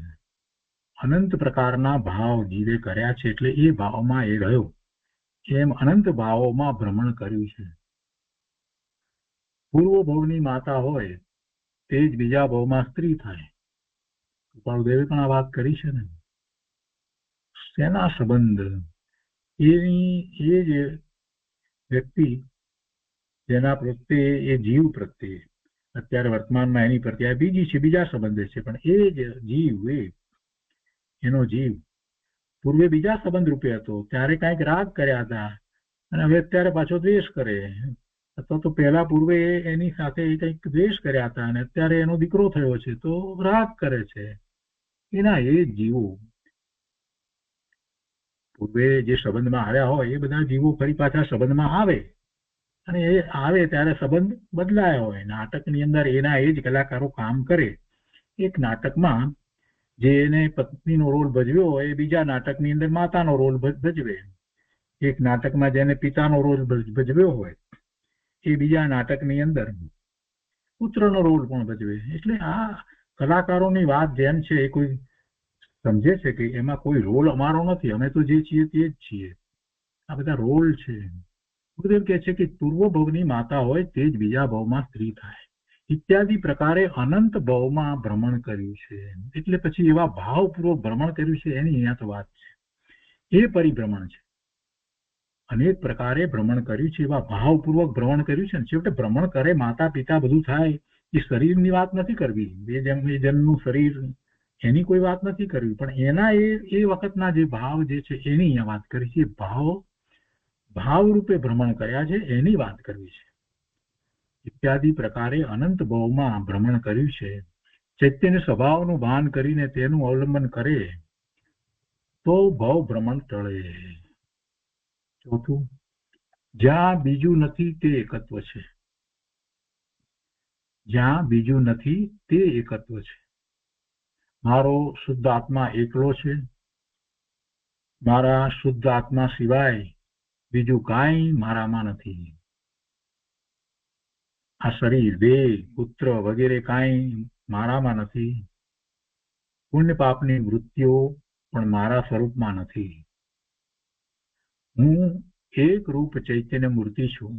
S2: અનંત પ્રકારના ભાવ જીવે કર્યા છે, એટલે એ ભાવમાં એ રહ્યો. એમ અનંત ભાવોમાં ભ્રમણ કર્યું છે. પૂર્વ ભવની માતા હોય તે જ બીજા ભવમાં સ્ત્રી થાય. કૃપાળુદેવે પણ આ વાત કરી છે ને. શેના સંબંધ? એ જ વ્યક્તિ જેના પ્રત્યે, એ જીવ પ્રત્યે અત્યારે વર્તમાનમાં એની પ્રત્યે બીજી છે, બીજા સંબંધે છે, પણ એ જ જીવ, એનો જીવ પૂર્વે બીજા સંબંધ રૂપે હતો, ત્યારે કાંઈક રાગ કર્યા હતા અને હવે અત્યારે પાછો દ્વેષ કરે. અથવા તો પહેલા પૂર્વે એની સાથે કંઈક દ્વેષ કર્યા હતા અને અત્યારે એનો દીકરો થયો છે તો રાગ કરે છે. એના એ જ જીવો પૂર્વે જે સંબંધમાં આવ્યા હોય એ બધા જીવો ફરી પાછા સંબંધમાં આવે અને એ આવે ત્યારે સંબંધ બદલાયો હોય. નાટકની અંદર એના એ જ કલાકારો કામ કરે. એક નાટકમાં જે એને પત્નીનો રોલ ભજવ્યો હોય એ બીજા નાટકની અંદર માતાનો રોલ ભજવે. એક નાટકમાં જેને પિતાનો રોલ ભજવ્યો હોય એ બીજા નાટકની અંદર પુત્રનો રોલ પણ ભજવે. એટલે આ કલાકારોની વાત જેમ છે એ કોઈ સમજે છે કે એમાં કોઈ રોલ અમારો નથી, અમે તો જે છીએ તે જ છીએ. આ બધા રોલ છે. ગુરુદેવ કહે છે કે પૂર્વ ભવની માતા હોય તે જ બીજા ભવમાં સ્ત્રી થાય ઇત્યાદિ પ્રકારે અનંત ભાવમાં ભ્રમણ કર્યું છે. એટલે પછી એવા ભાવપૂર્વક ભ્રમણ કર્યું છે એની અહીંયા તો વાત છે. એ પરિભ્રમણ છે. અનેક પ્રકારે ભ્રમણ કર્યું છે, એવા ભાવપૂર્વક ભ્રમણ કર્યું છે ને છેવટે ભ્રમણ કરે માતા પિતા બધું થાય એ શરીરની વાત નથી કરવી, બે જન્મનું શરીર એની કોઈ વાત નથી કરવી, પણ એના એ વખતના જે ભાવ જે છે એની અહીંયા વાત કરી છે. ભાવરૂપે ભ્રમણ કર્યા છે એની વાત કરવી છે. ઇત્યાદિ પ્રકારે અનંત ભાવમાં ભ્રમણ કર્યું છે. ચૈતન્ય સ્વભાવનું ભાન કરીને તેનું અવલંબન કરે તો ભાવ ભ્રમણ ટળે. ચોથું, જ્યાં બીજું નથી તે એકત્વ છે. જ્યાં બીજું નથી તે એકત્વ છે. મારો શુદ્ધ આત્મા એકલો છે, મારા શુદ્ધ આત્મા સિવાય બીજું કાંઈ મારામાં નથી. આ શરીર, દેહ, પુત્ર વગેરે કાંઈ મારામાં નથી. પુણ્ય પાપની વૃત્તિઓ પણ મારા સ્વરૂપમાં નથી. હું એક રૂપ ચૈતન્ય મૂર્તિ છું.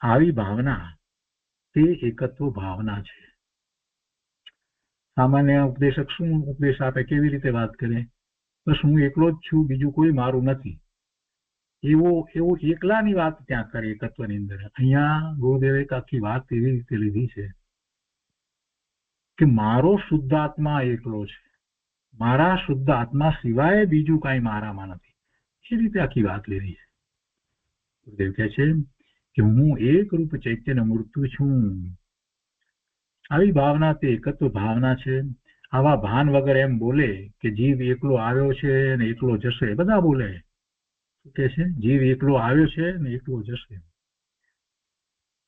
S2: આવી ભાવના તે એકત્વ ભાવના છે. સામાન્ય ઉપદેશક શું ઉપદેશ આપે, કેવી રીતે વાત કરે? બસ હું એકલો જ છું, બીજું કોઈ મારું નથી. એવો એકલાની વાત ત્યાં કરે એકત્વની અંદર. અહીંયા ગુરુદેવે આખી વાત એવી રીતે લીધી છે કે મારો શુદ્ધ આત્મા એકલો છે, મારા શુદ્ધ આત્મા સિવાય બીજું કાંઈ મારામાં નથી. એ રીતે આખી વાત લીધી છે. ગુરુદેવ કહે છે કે હું એક રૂપ ચૈતન્ય મૂર્તિ છું. આવી ભાવના તે એકત્વ ભાવના છે. આવા ભાન વગર એમ બોલે કે જીવ એકલો આવ્યો છે ને એકલો જશે, બધા બોલે કે છે જીવ એકલો આવ્યો છે ને એકલો જશે.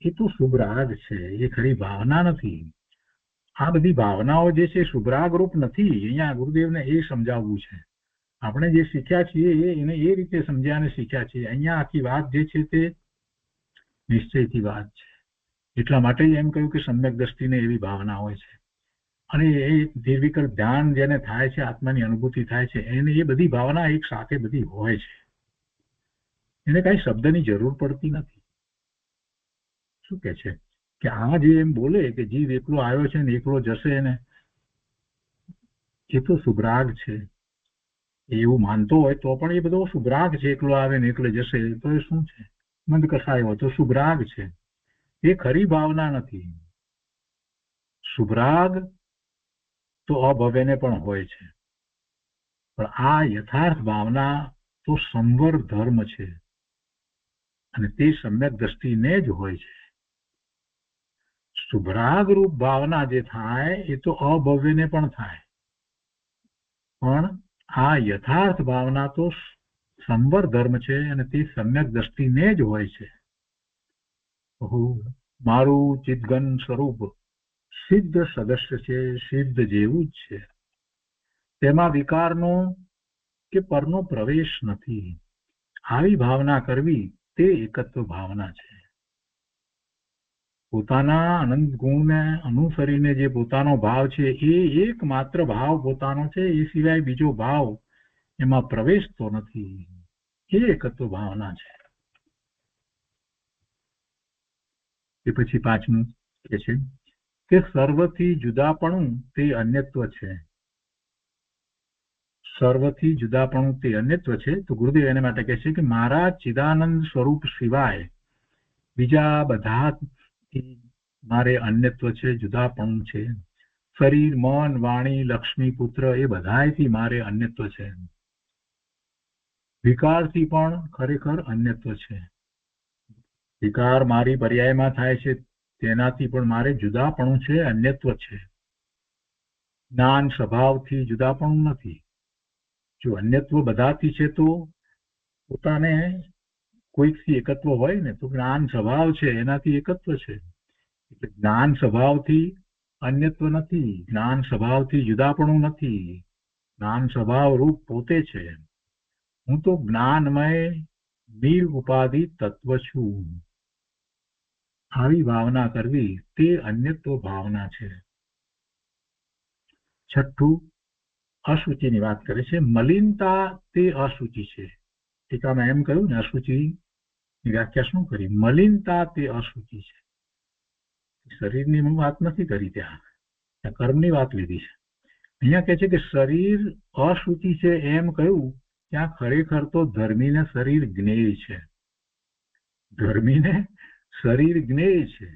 S2: એ તો શુભરાગ છે, એ ખરી ભાવના નથી. આ બધી ભાવનાઓ જે છે શુભરાગ રૂપ નથી. અહીંયા ગુરુદેવને એ સમજાવવું છે. આપણે જે શીખ્યા છીએ એને એ રીતે સમજ્યા અને શીખ્યા છીએ. અહીંયા આખી વાત જે છે તે નિશ્ચયથી વાત છે. એટલા માટે એમ કહ્યું કે સમ્યક દ્રષ્ટિને એવી ભાવના હોય છે. અને એ નિર્વિકલ્પ ધ્યાન જેને થાય છે, આત્માની અનુભૂતિ થાય છે, એને એ બધી ભાવના એક સાથે બધી હોય છે. એને કઈ શબ્દની જરૂર પડતી નથી. શું કે છે કે આ જે એમ બોલે કે જીવ એકલો આવ્યો છે ને એકલો જશે ને, એ તો શુભરાગ છે. એવું માનતો હોય તો પણ એ બધો શુભરાગ છે. એકલો આવે ને એકલો જશે તો એ શું છે? મંદ કસાયો તો શુભરાગ છે. એ ખરી ભાવના નથી. શુભરાગ તો અભવ્યને પણ હોય છે, પણ આ યથાર્થ ભાવના તો સંવર ધર્મ છે અને તે સમ્યક દ્રષ્ટિને જ હોય છે. શુભરાગ રૂપ ભાવના જે થાય એ તો અભવ્યને પણ થાય, પણ આ યથાર્થ ભાવના તો સંવર ધર્મ છે અને તે સમ્યક દ્રષ્ટિને જ હોય છે. મારું ચિદઘન સ્વરૂપ સિદ્ધ સદસ્ય છે, સિદ્ધ જેવું જ છે. તેમાં વિકારનો કે પરનો પ્રવેશ નથી. આવી ભાવના કરવી તે એકત્વ ભાવના છે. પોતાના અનંત ગુણને અનુસરીને જે પોતાનો ભાવ છે એ એકમાત્ર ભાવ પોતાનો છે, એ સિવાય બીજો ભાવ એમાં પ્રવેશતો નથી. એ એકત્વ ભાવના છે. એ પછી પાંચમું કે છે કે સર્વથી જુદાપણું તે અન્યત્વ છે. સર્વથી જુદાપણું તે અન્યત્વ છે. તો ગુરુદેવ એને માટે કહે છે કે મારા ચિદાનંદ સ્વરૂપ સિવાય બીજા બધાથી મારે અન્યત્વ છે, જુદાપણું છે. શરીર, મન, વાણી, લક્ષ્મી, પુત્ર એ બધાથી મારે અન્યત્વ છે. વિકારથી પણ ખરેખર અન્યત્વ છે. વિકાર મારી પર્યાયમાં થાય છે તેનાથી પણ મારે જુદાપણું છે, અન્યત્વ છે. જ્ઞાન સ્વભાવથી જુદાપણું નથી. જો અન્યત્વ બધાથી છે તો પોતાને કોઈકથી એકત્વ હોય ને, તો જ્ઞાન સ્વભાવ છે એનાથી એકત્વ છે. એટલે જ્ઞાન સ્વભાવથી અન્યત્વ નથી, જ્ઞાન સ્વભાવથી જુદાપણું નથી. જ્ઞાન સ્વભાવ રૂપ પોતે છે. હું તો જ્ઞાનમય નિર ઉપાધિ તત્વ છું. આવી ભાવના કરવી તે અન્યત્વ ભાવના છે. છઠ્ઠું, અશુચિની વાત કરે છે. મલિનતા તે અશુચિ છે. ટીકામાં એમ કહ્યું ને, અશુચિની વ્યાખ્યા શું કરી? મલિનતા તે અશુચિ છે. શરીરની વાત નથી કરી, ત્યાં કર્મની વાત લીધી છે. અહીંયા કહે છે કે શરીર અશુચિ છે એમ કહ્યું ત્યાં ખરેખર તો ધર્મીને શરીર જ્ઞેય છે. ધર્મીને શરીર જ્ઞેય છે.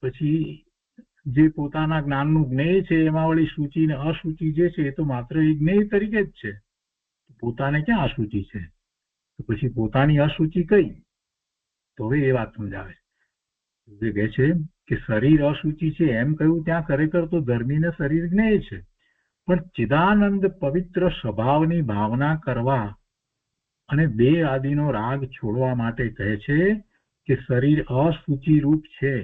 S2: પછી જે પોતાના જ્ઞાનનું જ્ઞેય છે એમાં વળી સૂચિ ને અસૂચિ જે છે એ તો માત્ર એ જ્ઞેય તરીકે જ છે. પોતાને ક્યાં અસૂચિ છે? તો પછી પોતાની અસૂચિ કઈ? તો હવે એ વાત સમજાવે જે કહે છે કે શરીર અસૂચિ છે એમ કહ્યું ત્યાં ખરેખર તો ધર્મીને શરીર જ્ઞેય છે. પણ ચિદાનંદ પવિત્ર સ્વભાવની ભાવના કરવા અને દેહ આદિનો રાગ છોડવા માટે કહે છે કે શરીર અસૂચિ રૂપ છે.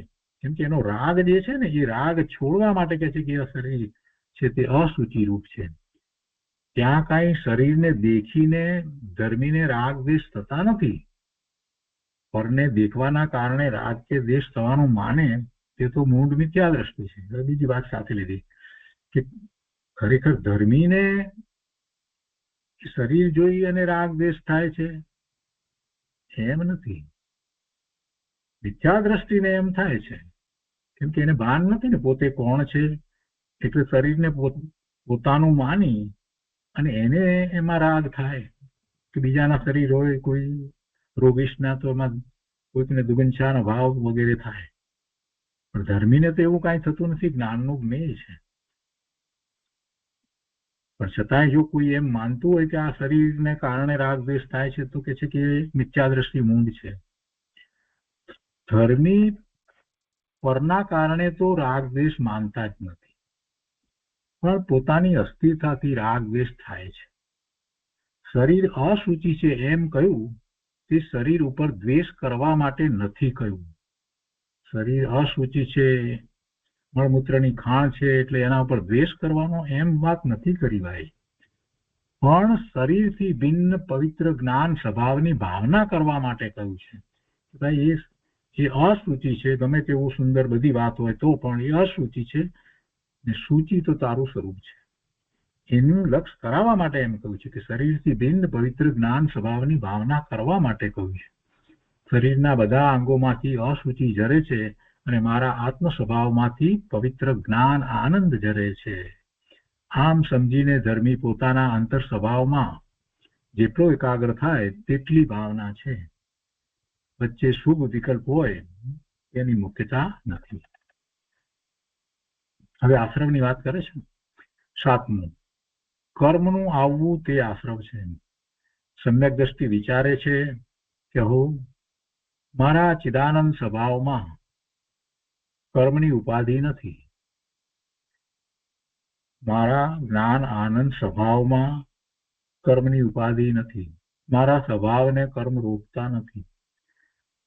S2: કેમ કે એનો રાગ જે છે ને એ રાગ છોડવા માટે કહે છે કે આ શરીર છે તે અસૂચિ રૂપ છે. ત્યાં કાંઈ શરીરને દેખીને ધર્મીને રાગ દ્વેષ થતા નથી. પરને દેખવાના કારણે રાગ કે દ્વેષ થવાનું માને તે તો મૂળ મિથ્યા દ્રષ્ટિ છે. બીજી વાત સાથે લીધી કે ખરેખર ધર્મીને શરીર જોઈ અને રાગ દ્વેષ થાય છે એમ નથી. મિથ્યા દ્રષ્ટિને એમ થાય છે કેમ કે એને ભાન નથી ને પોતે કોણ છે. એટલે શરીરને પોતાનું માની અને એને એમાં રાગ થાય કે બીજાના શરીર હોય, કોઈ રોગીશના તો એમાં કોઈકને દુગંછાનો ભાવ વગેરે થાય. પણ ધર્મીને તો એવું કાંઈ થતું નથી. જ્ઞાનનું જ્ઞેય છે. પણ છતાંય જો કોઈ એમ માનતું હોય કે આ શરીરને કારણે રાગ દ્વેષ થાય છે તો કે છે કે મિથ્યા દ્રષ્ટિ મૂંડ છે. ધર્મી પરના કારણે તો રાગ દ્વેષ માનતા જ નથી, પણ પોતાની અસ્થિરતાથી રાગ દ્વેષ થાય છે. શરીર અસૂચિ છે એમ કહ્યું તે શરીર ઉપર દ્વેષ કરવા માટે નથી કહ્યું. શરીર અસૂચિ છે, મળમૂત્રની ખાણ છે એટલે એના ઉપર દ્વેષ કરવાનો એમ વાત નથી કરી ભાઈ. પણ શરીરથી ભિન્ન પવિત્ર જ્ઞાન સ્વભાવની ભાવના કરવા માટે કહ્યું છે. ભાઈ એ અસૂચિ છે, ગમે તેવું સુંદર બધી વાત હોય તો પણ એ અસૂચિ છે ને સૂચિ તો તારું સ્વરૂપ છે. એનું લક્ષ કરાવવા માટે એમ કહ્યું છે કે શરીરથી ભિન્ન પવિત્ર જ્ઞાન સ્વભાવની ભાવના કરવા માટે કહ્યું છે. શરીરના બધા અંગોમાંથી અસૂચિ ઝરે છે અને મારા આત્મ સ્વભાવમાંથી પવિત્ર જ્ઞાન આનંદ ઝરે છે. આમ સમજીને ધર્મી પોતાના અંતર સ્વભાવમાં જેટલો એકાગ્ર થાય તેટલી ભાવના છે. વચ્ચે શુભ વિકલ્પ હોય એની મુખ્યતા નથી. હવે આશ્રમની વાત કરે છે. 7મું, કર્મનું આવવું તે આશ્રમ છે. સમ્યક દ્રષ્ટિ વિચારે છે કે હું મારા ચિદાનંદ સ્વભાવમાં કર્મની ઉપાધિ નથી. મારા જ્ઞાન આનંદ સ્વભાવમાં કર્મની ઉપાધિ નથી. મારા સ્વભાવને કર્મ રોકતા નથી.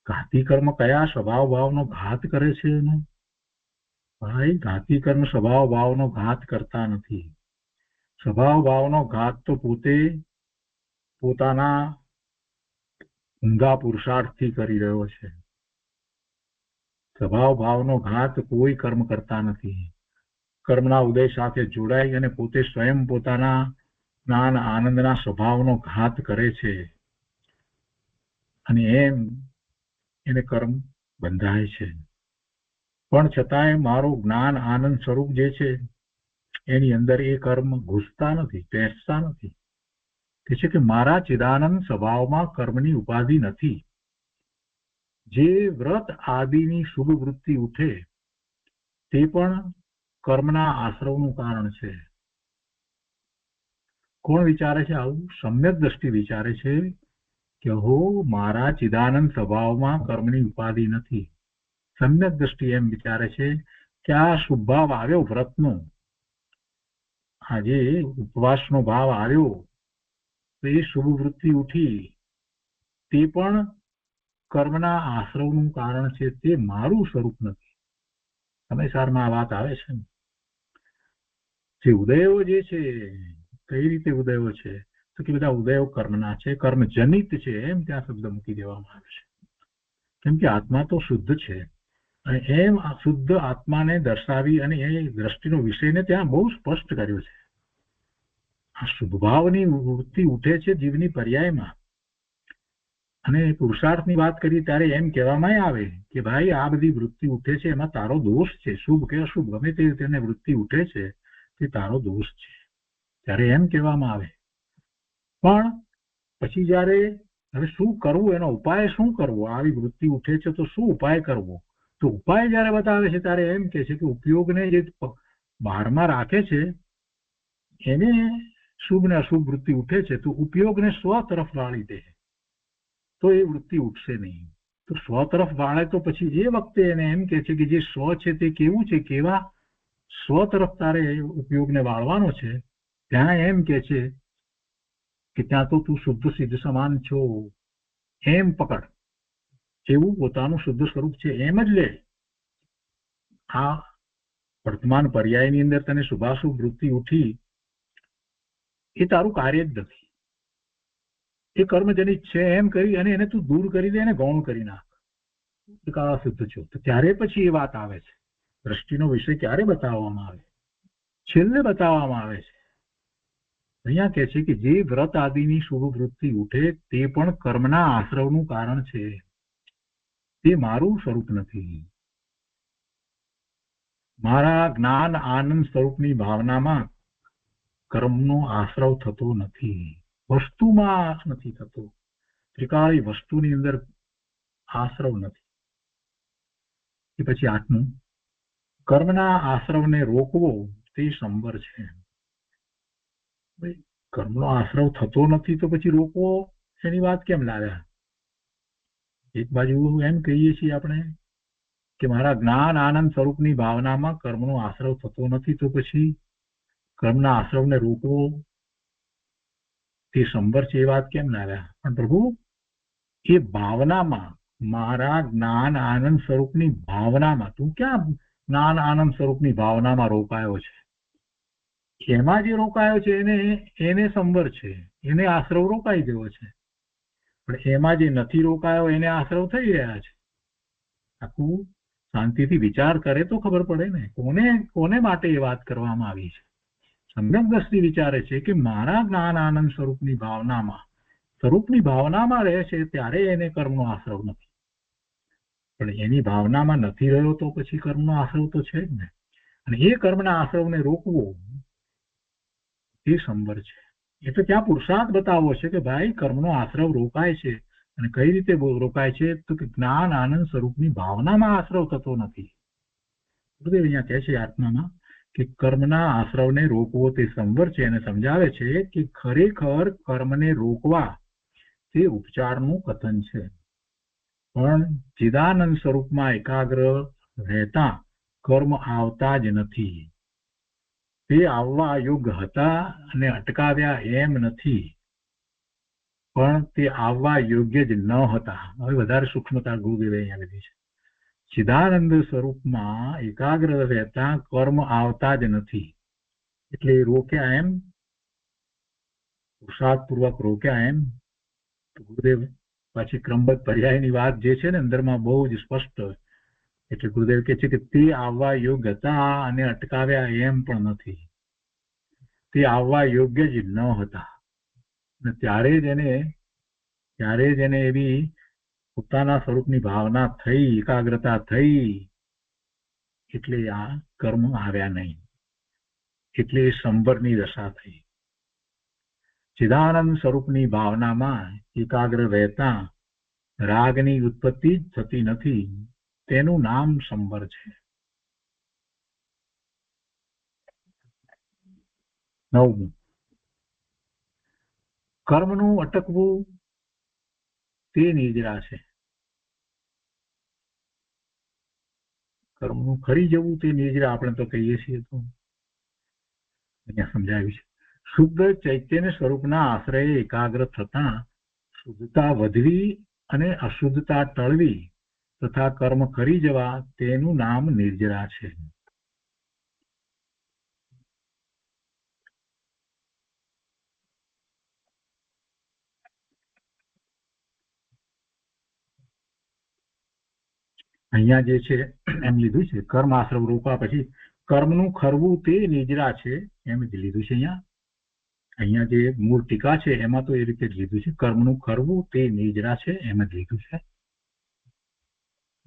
S2: ઘાતી કર્મ કયા સ્વભાવ ભાવનો ઘાત કરે છે એને? ભાઈ ઘાતી કર્મ સ્વભાવ ભાવનો ઘાત કરતા નથી. સ્વભાવ ભાવનો ઘાત તો પોતે પોતાના ઊંધા પુરુષાર્થથી કરી રહ્યો છે. સ્વભાવ ભાવનો ઘાત કોઈ કર્મ કરતા નથી. કર્મના ઉદય સાથે જોડાઈ અને પોતે સ્વયં પોતાના જ્ઞાન આનંદના સ્વભાવનો ઘાત કરે છે અને એમ એને કર્મ બંધાય છે. પણ છતાંય મારું જ્ઞાન આનંદ સ્વરૂપ જે છે એની અંદર એ કર્મ ઘૂસતા નથી, પેસતા નથી. કે છે કે મારા ચિદાનંદ સ્વભાવમાં કર્મની ઉપાધિ નથી. જે વ્રત આદિની શુભ વૃત્તિ ઉઠે તે પણ કર્મના આશ્રવનું કારણ છે. કોણ વિચારે છે આવું? સમ્યક દ્રષ્ટિ વિચારે છે કે હો મારા ચિદાનંદ સ્વભાવમાં કર્મની ઉપાધિ નથી. સમ્યક દ્રષ્ટિ એમ વિચારે છે કે આ શુભ ભાવ આવ્યો વ્રતનો, આજે ઉપવાસનો ભાવ આવ્યો તો એ શુભ વૃત્તિ ઉઠી તે પણ કર્મના આશ્રવનું કારણ છે, તે મારું સ્વરૂપ નથી. સમયસારમાં આ વાત આવે છે. જે ઉદયો જે છે કઈ રીતે ઉદયો છે તો કે બધા ઉદયો કર્મના છે, કર્મજનિત છે એમ ત્યાં શબ્દ મૂકી દેવામાં આવે છે. કેમ કે આત્મા તો શુદ્ધ છે અને એમ શુદ્ધ આત્માને દર્શાવી અને એ દ્રષ્ટિનો વિષયને ત્યાં બહુ સ્પષ્ટ કર્યો છે. આ શુભ ભાવની વૃત્તિ ઉઠે છે જીવની પર્યાયમાં અને પુરુષાર્થની વાત કરી ત્યારે એમ કહેવામાં આવે કે ભાઈ આ બધી વૃત્તિ ઉઠે છે એમાં તારો દોષ છે. શુભ કે અશુભ ગમે તેને વૃત્તિ ઉઠે છે તે તારો દોષ છે. ત્યારે એમ કહેવામાં આવે પણ પછી જ્યારે હવે શું કરવું, એનો ઉપાય શું કરવો, આવી વૃત્તિ ઉઠે છે તો શું ઉપાય કરવો, તો ઉપાય જયારે બતાવે છે ત્યારે એમ કે છે કે ઉપયોગને જે બહારમાં રાખે છે એને શુભ ને અશુભ વૃત્તિ ઉઠે છે તો ઉપયોગને સ્વ તરફ વાળી દે તો એ વૃત્તિ ઉઠશે નહીં. તો સ્વ તરફ વાળે તો પછી એ વખતે એને એમ કે છે કે જે સ્વ છે તે કેવું છે, કેવા સ્વ તરફ તારે ઉપયોગને વાળવાનો છે. ત્યાં એમ કે છે કે ત્યાં તો તું શુદ્ધ સિદ્ધ સમાન છો એમ પકડ, એવું પોતાનું શુદ્ધ સ્વરૂપ છે એમ જ લે. આ વર્તમાન પર્યાયની અંદર તને શુભાશુભ વૃત્તિ ઉઠી એ તારું કાર્ય જ નથી, એ કર્મજનિત છે એમ કરી અને એને તું દૂર કરી દે અને ગૌણ કરી નાખ, કાળા શુદ્ધ છો. તો ત્યારે પછી એ વાત આવે છે. દ્રષ્ટિનો વિષય ક્યારે બતાવવામાં આવે? છેલ્લે બતાવવામાં આવે છે. અહીંયા કહે છે કે જે વ્રત આદિની શુભ વૃત્તિ ઉઠે તે પણ કર્મના આશ્રવનું કારણ છે, તે મારું સ્વરૂપ નથી. મારા જ્ઞાન આનંદ સ્વરૂપની ભાવનામાં કર્મનો આશ્રવ થતો નથી, વસ્તુમાં નથી થતો. ત્રિકાળી વસ્તુની અંદર આશ્રવ નથી. એ પછી 8મું, કર્મના આશ્રવને રોકવો તે સંબર છે. કર્મનો આશ્રવ થતો નથી તો પછી રોકવો એની વાત કેમ લાવ્યા? એક બાજુ એમ કહીએ છીએ આપણે કે મારા જ્ઞાન આનંદ સ્વરૂપની ભાવનામાં કર્મનો આશ્રવ થતો નથી તો પછી કર્મના આશ્રવને રોકવો તે સંબર છે, એ વાત કેમ લાવ્યા? પણ પ્રભુ એ ભાવનામાં, મારા જ્ઞાન આનંદ સ્વરૂપની ભાવનામાં, તું ક્યાં જ્ઞાન આનંદ સ્વરૂપની ભાવનામાં રોકાયો છે? એમાં જે રોકાયો છે એને સંબર છે, એને આશ્રવ રોકાઈ ગયો છે. પણ એમાં જે નથી રોકાયો એને આશ્રવ થઈ રહ્યા છે. આખું શાંતિથી વિચાર કરે તો ખબર પડે ને કોને માટે એ વાત કરવામાં આવી છે. સમ્યક દ્રષ્ટિ વિચારે છે કે મારા જ્ઞાન આનંદ સ્વરૂપની ભાવનામાં રહે છે ત્યારે એને કર્મનો આશ્રવ નથી. પણ એની ભાવનામાં નથી રહ્યો તો પછી કર્મનો આશ્રવ તો છે જ ને. અને એ કર્મના આશ્રવને રોકવો એ સંબર છે. એટલે ત્યાં પુરુષાર્થ બતાવવો છે કે ભાઈ કર્મનો આશ્રવ રોકાય છે, અને કઈ રીતે રોકાય છે તો કે જ્ઞાન આનંદ સ્વરૂપની ભાવનામાં આશ્રવ થતો નથી. ગુરુદેવ અહીંયા કહે છે આત્મામાં કે કર્મના આશ્રવને રોકવો તે સંવર છે, અને સમજાવે છે કે ખરેખર કર્મને રોકવા તે ઉપચારનું કથન છે. પણ ચિદાનંદ સ્વરૂપમાં એકાગ્ર રહેતા કર્મ આવતા જ નથી. તે આવવા યોગ્ય હતા અને અટકાવ્યા એમ નથી, પણ તે આવવા યોગ્ય જ ન હતા. હવે વધારે સૂક્ષ્મતા ગુરુદેવે અહીંયા લીધી છે. ચિદાનંદ સ્વરૂપમાં એકાગ્ર રહેતા કર્મ આવતા જ નથી, એટલે રોક્યા એમ, પુરુષાર્થપૂર્વક રોક્યા એમ. ગુરુદેવ પાછી ક્રમબદ્ધ પર્યાયની વાત જે છે ને અંદરમાં બહુ જ સ્પષ્ટ, એટલે ગુરુદેવ કહે છે કે તે આવવા યોગ્ય હતા અને અટકાવ્યા એમ પણ નથી, તે આવવા યોગ્ય જ ન હતા. અને ત્યારે જ એને એવી પોતાના સ્વરૂપની ભાવના થઈ, એકાગ્રતા થઈ, એટલે આ કર્મ આવ્યા નહીં, એટલે સંબરની દશા થઈ. ચિદાનંદ સ્વરૂપની ભાવનામાં એકાગ્ર રહેતા રાગની ઉત્પત્તિ જ થતી નથી, તેનું નામ સંબર છે. 9મું, કર્મનું અટકવું તે નિદ્રા છે. કર્મનું ખરી જવું તે નિદ્રા આપણે તો કહીએ છીએ. તો અહીંયા સમજાવ્યું છે શુદ્ધ ચૈતન્ય સ્વરૂપના આશ્રયે એકાગ્ર થતા શુદ્ધતા વધવી અને અશુદ્ધતા ટળવી તથા કર્મ ખરી જવા તેનું નામ નિર્જરા છે. અહીંયા જે છે એમ લીધું છે કર્મ આશ્રમ રોકવા પછી કર્મનું ખરવું તે નિજરા છે એમ જ લીધું છે. અહીંયા જે મૂળ ટીકા છે એમાં તો એ રીતે જ લીધું છે, કર્મનું ખરવું તે નિજરા છે એમ જ લીધું છે.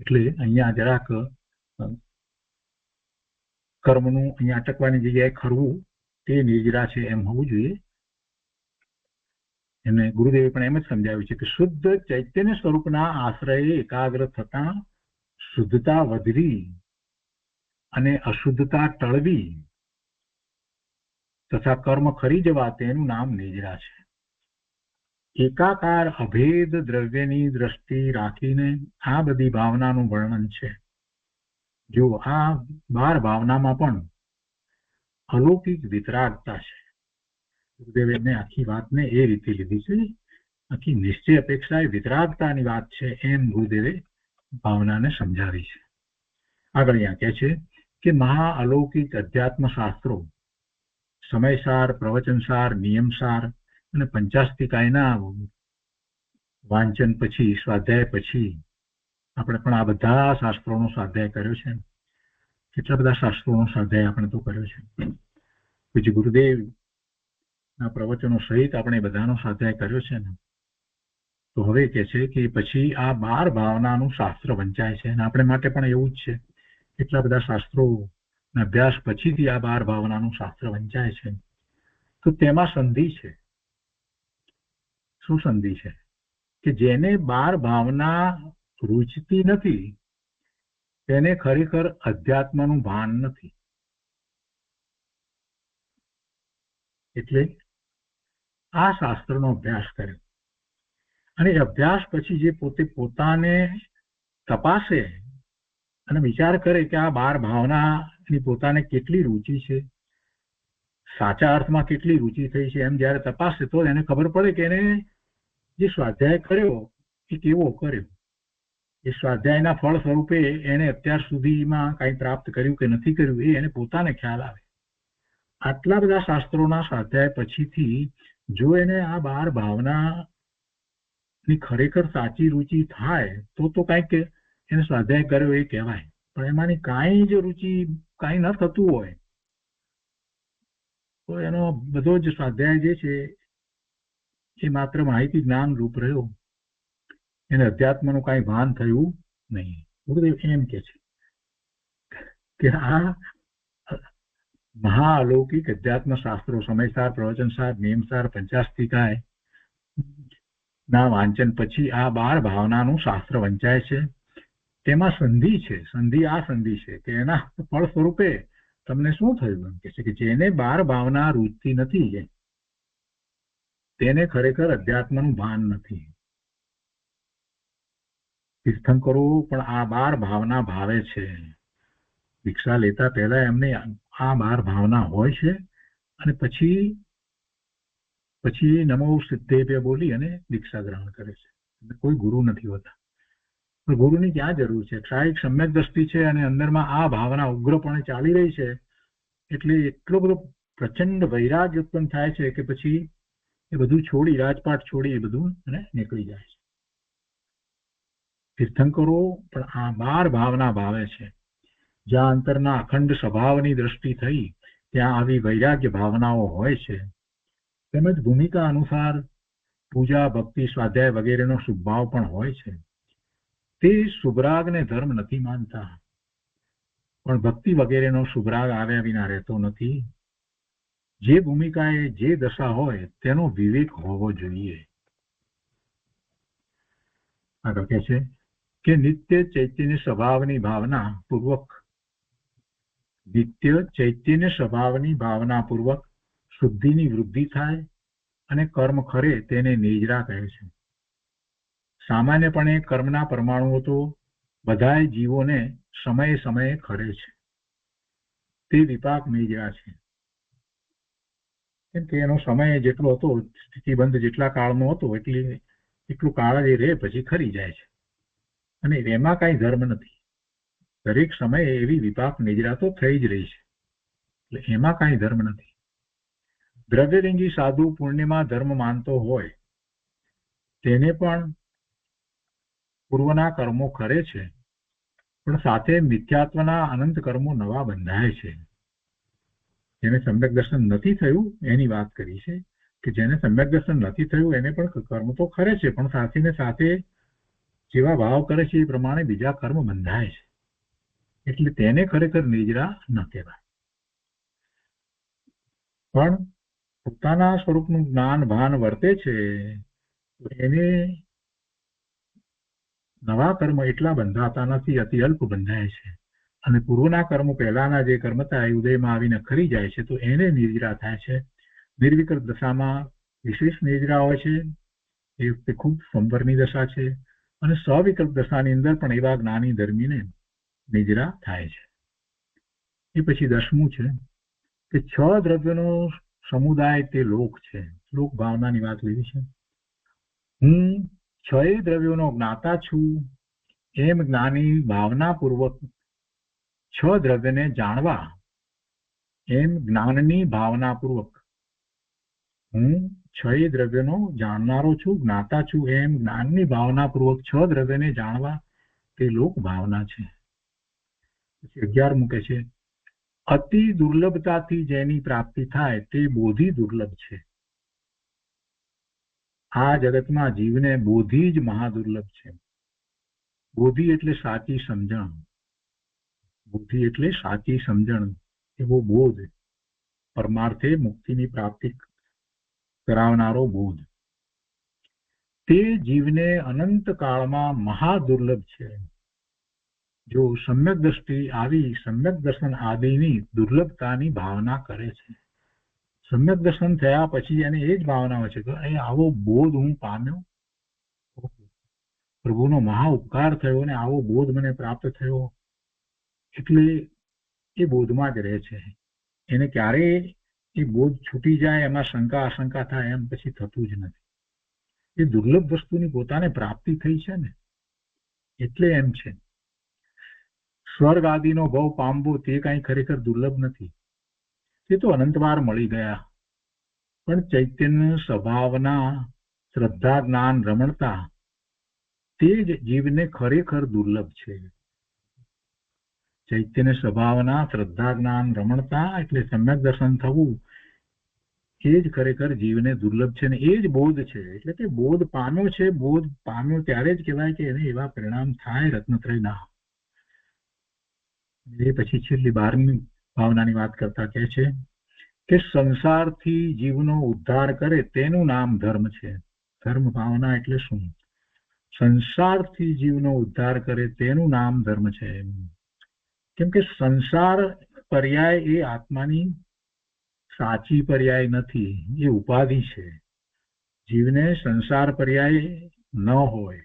S2: એટલે અહીંયા જરાક કર્મનું અહીંયા અટકવાની જગ્યાએ ખરવું તે નિજરા છે એમ હોવું જોઈએ. એને ગુરુદેવે પણ એમ જ સમજાવ્યું છે કે શુદ્ધ ચૈતન્ય સ્વરૂપના આશ્રયે એકાગ્ર થતા શુદ્ધતા વધવી અને અશુદ્ધતા ટળવી તથા કર્મ ખરી જવા તેનું નામ નિજરા છે. એકાકાર અભેદ દ્રવ્યની દ્રષ્ટિ રાખીને આ બધી ભાવનાનું વર્ણન છે. જો આ 12 ભાવનામાં પણ અલૌકિક વિતરાગતા છે. ગુરુદેવે એમને આખી વાતને એ રીતે લીધી છે, આખી નિશ્ચય અપેક્ષા એ વિતરાગતાની વાત છે એમ ગુરુદેવે ભાવનાને સમજાવી છે. આગળ અહીંયા કહે છે કે મહા અલૌકિક અધ્યાત્મ શાસ્ત્રો સમયસાર, પ્રવચનસાર, નિયમસાર અને પંચાસ્તિકાયના વાંચન પછી, સ્વાધ્યાય પછી આપણે પણ આ બધા શાસ્ત્રોનો સ્વાધ્યાય કર્યો છે. કેટલા બધા શાસ્ત્રોનો સ્વાધ્યાય આપણે તો કર્યો છે. પૂજ્ય ગુરુદેવના પ્રવચનો સહિત આપણે બધાનો સ્વાધ્યાય કર્યો છે ને. તો હવે કે છે કે પછી આ 12 ભાવનાનું શાસ્ત્ર વંચાય છે અને આપણે માટે પણ એવું જ છે. કેટલા બધા શાસ્ત્રો અભ્યાસ પછીથી આ 12 ભાવનાનું શાસ્ત્ર વંચાય છે. તો તેમાં સંધિ છે. શું સંધિ છે? કે જેને 12 ભાવના રૂચતી નથી તેને ખરેખર અધ્યાત્મનું ભાન નથી. એટલે આ શાસ્ત્રનો અભ્યાસ કર્યો અને અભ્યાસ પછી જે પોતાને તપાસે અને વિચાર કરે કે આ 12 ભાવનાની પોતાને કેટલી રુચિ છે, સાચા અર્થમાં કેટલી રુચિ થઈ છે, એમ જ્યારે તપાસે તો એને ખબર પડે કે એને જે સ્વાધ્યાય કર્યો એ કેવો કર્યો. એ સ્વાધ્યાયના ફળ સ્વરૂપે એને અત્યાર સુધીમાં કંઈ પ્રાપ્ત કર્યું કે નથી કર્યું એ એને પોતાને ખ્યાલ આવે. આટલા બધા શાસ્ત્રોના સ્વાધ્યાય પછીથી જો એને આ 12 ભાવનાની ખરેખર સાચી રુચિ થાય તો કંઈક એને સ્વાધ્યાય કર્યો એ કહેવાય. પણ એમાંની કાંઈ જ રુચિ કાંઈ ન થતું હોય તો એનો બધો જ સ્વાધ્યાય જે છે એ માત્ર માહિતી જ્ઞાન રૂપ રહ્યો. એને અધ્યાત્મનું કાંઈ ભાન થયું નહીં. ગુરુદેવ એમ કે છે કે આ મહાઅલૌકિક અધ્યાત્મ શાસ્ત્રો સમયસાર, પ્રવચનસાર, નિયમસાર, પંચાસ્તિકાય ના વાંચન પછી આ 12 ભાવનાનું શાસ્ત્ર વંચાય છે. તેમાં સંધિ છે. સંધિ આ સંધિ છે કે એના ફળ સ્વરૂપે તમને શું થયું? એમ કે છે કે જેને 12 ભાવના રૂચતી નથી તેને ખરેખર અધ્યાત્મનું ભાન નથી. તીર્થંકરો પણ આ 12 ભાવના ભાવે છે. દીક્ષા લેતા પહેલા એમને આ 12 ભાવના હોય છે અને પછી નમો સિદ્ધેભ્ય બોલી અને દીક્ષા ગ્રહણ કરે છે. કોઈ ગુરુ નથી હોતા. પણ ગુરુની ક્યાં જરૂર છે? ક્ષાયિક સમ્યક દ્રષ્ટિ છે અને અંદરમાં આ ભાવના ઉગ્રપણે ચાલી રહી છે એટલે એટલો બધો પ્રચંડ વૈરાગ્ય ઉત્પન્ન થાય છે કે પછી એ બધું છોડી, રાજપાટ છોડી એ બધું નીકળી જાય છે. તીર્થંકરો પણ આ 12 ભાવના ભાવે છે. જ્યાં અંતરના અખંડ સ્વભાવની દ્રષ્ટિ થઈ ત્યાં આવી વૈરાગ્ય ભાવનાઓ હોય છે. તેમજ ભૂમિકા અનુસાર પૂજા, ભક્તિ, સ્વાધ્યાય વગેરેનો શુભભાવ પણ હોય છે. તે શુભરાગને ધર્મ નથી માનતા, પણ ભક્તિ વગેરેનો શુભરાગ આવ્યા વિના રહેતો નથી. જે ભૂમિકાએ જે દશા હોય તેનો વિવેક હોવો જોઈએ. આગળ કહે છે કે નિત્ય ચૈતન્ય સ્વભાવની ભાવના પૂર્વક શુદ્ધિની વૃદ્ધિ થાય અને કર્મ ખરે તેને નિજરા કહે છે. સામાન્યપણે કર્મના પરમાણુઓ તો બધાય જીવોને સમયે સમયે ખરે છે. તે વિપાક નિજરા છે. કેમ કે એનો સમય જેટલો હતો, સ્થિતિબંધ જેટલા કાળનો હતો એટલું કાળ જ રહે પછી ખરી જાય છે અને એમાં કાંઈ ધર્મ નથી. દરેક સમયે એવી વિપાક નિજરા તો થઈ જ રહી છે એટલે એમાં કાંઈ ધર્મ નથી. દ્રવ્યલિંગી સાધુ પુણ્યમાં ધર્મ માનતો હોય તેને પણ પૂર્વના કર્મો ખરે છે, પણ સાથે મિથ્યાત્વના અનંત કર્મો નવા બંધાય છે. જેને સમ્યક દર્શન નથી થયું એની વાત કરી છે કે જેને સમ્યક દર્શન નથી થયું એને પણ કર્મ તો ખરે છે, પણ સાથે ને સાથે જેવા ભાવ કરે છે એ પ્રમાણે બીજા કર્મ બંધાય છે. એટલે તેને ખરેખર નિજરા ન કહેવાય. પણ પોતાના સ્વરૂપનું જ્ઞાન ભાન વર્તે છે એને નવા કર્મ એટલા બંધાતા નથી, અતિ અલ્પ બંધાય છે. અને પૂર્વના કર્મ પહેલાના જે કર્મ હતા એ ઉદયમાં આવીને ખરી જાય છે, તો એને નિર્જરા થાય છે. નિર્વિકલ્પ દશામાં વિશેષ નિર્જરા હોય છે, એ વખતે ખૂબ સંવરની દશા છે. અને સવિકલ્પ દશાની અંદર પણ એવા જ્ઞાની ધર્મીને નિજરા થાય છે. એ પછી 10મું છે કે 6 દ્રવ્યનો સમુદાય તે લોક છે. લોક ભાવનાની વાત લીધી છે. હું 6 દ્રવ્યોનો જ્ઞાતા છું એમ જ્ઞાની ભાવનાપૂર્વક 6 દ્રવ્યને જાણવા, એમ જ્ઞાનની ભાવનાપૂર્વક હું 6 દ્રવ્યનો જાણનારો છું, જ્ઞાતા છું એમ જ્ઞાનની ભાવનાપૂર્વક 6 દ્રવ્યને જાણવા તે લોક ભાવના છે. પછી 11મું કહે છે અતિ દુર્લભતાથી જેની પ્રાપ્તિ થાય તે બોધિ દુર્લભ છે. આ જગતમાં જીવને બોધિ જ મહાદુર્લભ છે. બોધિ એટલે સાચી સમજણ. બુદ્ધિ એટલે સાચી સમજણ, એવો બોધ, પરમાર્થે મુક્તિની પ્રાપ્તિ કરાવનારો બોધ. તે જીવને અનંત કાળમાં મહાદુર્લભ છે. જો સમ્યક દ્રષ્ટિ આવી સમ્યક દર્શન આદિની દુર્લભતાની ભાવના કરે છે. સમ્યક દર્શન થયા પછી એને એ જ ભાવના હોય છે કે એ આવો બોધ હું પામ્યો, પ્રભુનો મહા ઉપકાર થયો અને આવો બોધ મને પ્રાપ્ત થયો, એટલે એ બોધમાં જ રહે છે. એને ક્યારેય એ બોધ છૂટી જાય એમાં શંકા આશંકા થાય એમ પછી થતું જ નથી. એ દુર્લભ વસ્તુની પોતાને પ્રાપ્તિ થઈ છે ને, એટલે એમ છે. સ્વર્ગ આદિનો ભવ પામવો તે કઈ ખરેખર દુર્લભ નથી, તે તો અનંતવાર મળી ગયા. પણ ચૈતન્ય સ્વભાવના શ્રદ્ધા જ્ઞાન રમણતા તે જ જીવને ખરેખર દુર્લભ છે. ચૈતન્ય સ્વભાવના શ્રદ્ધા જ્ઞાન રમણતા એટલે સમ્યક દર્શન થવું એ જ ખરેખર જીવને દુર્લભ છે ને એ જ બોધ છે. એટલે કે બોધ પામ્યો છે, બોધ પામ્યો ત્યારે જ કહેવાય કે એને એવા પરિણામ થાય રત્નત્રયના. એ પછી છેલ્લી 12મી ભાવનાની વાત કરતા કહે છે કે સંસારથી જીવનો ઉદ્ધાર કરે તેનું નામ ધર્મ છે. ધર્મ ભાવના એટલે શું? સંસારથી જીવનો ઉદ્ધાર કરે તેનું નામ ધર્મ છે. કેમ કે સંસાર પર્યાય એ આત્માની સાચી પર્યાય નથી, એ ઉપાધિ છે. જીવને સંસાર પર્યાય ન હોય,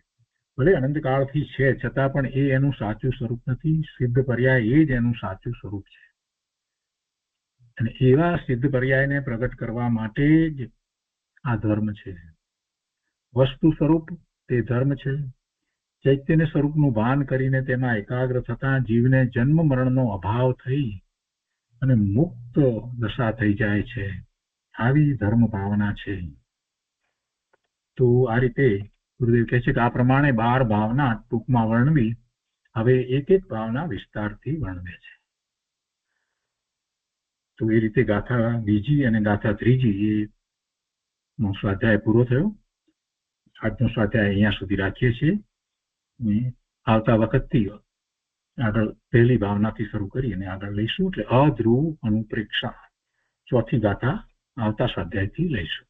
S2: ભલે અનંતકાળથી છે છતાં પણ એ એનું સાચું સ્વરૂપ નથી. સિદ્ધ પર્યાય એ જ એનું સાચું સ્વરૂપ છે. અને એવા સિદ્ધ પર્યાયને પ્રગટ કરવા માટે જ આ ધર્મ છે. વસ્તુ સ્વરૂપ તે ધર્મ છે. ચૈતન્ય સ્વરૂપનું ભાન કરીને તેમાં એકાગ્ર થતા જીવને જન્મ મરણનો અભાવ થઈ અને મુક્ત દશા થઈ જાય છે. આવી ધર્મ ભાવના છે. તો આ રીતે ગુરુદેવ કહે છે કે આ પ્રમાણે 12 ભાવના ટૂંકમાં વર્ણવી, હવે એક એક ભાવના વિસ્તારથી વર્ણવે છે. તો એ રીતે ગાથા બીજી અને ગાથા ત્રીજી નો સ્વાધ્યાય પૂરો થયો. આજનો સ્વાધ્યાય અહીંયા સુધી રાખીએ છીએ. આવતા વખતથી આગળ પહેલી ભાવનાથી શરૂ કરી અને આગળ લઈશું. એટલે અધ્રુવ અનુપ્રેક્ષા ચોથી ગાથા આવતા સ્વાધ્યાયથી લઈશું.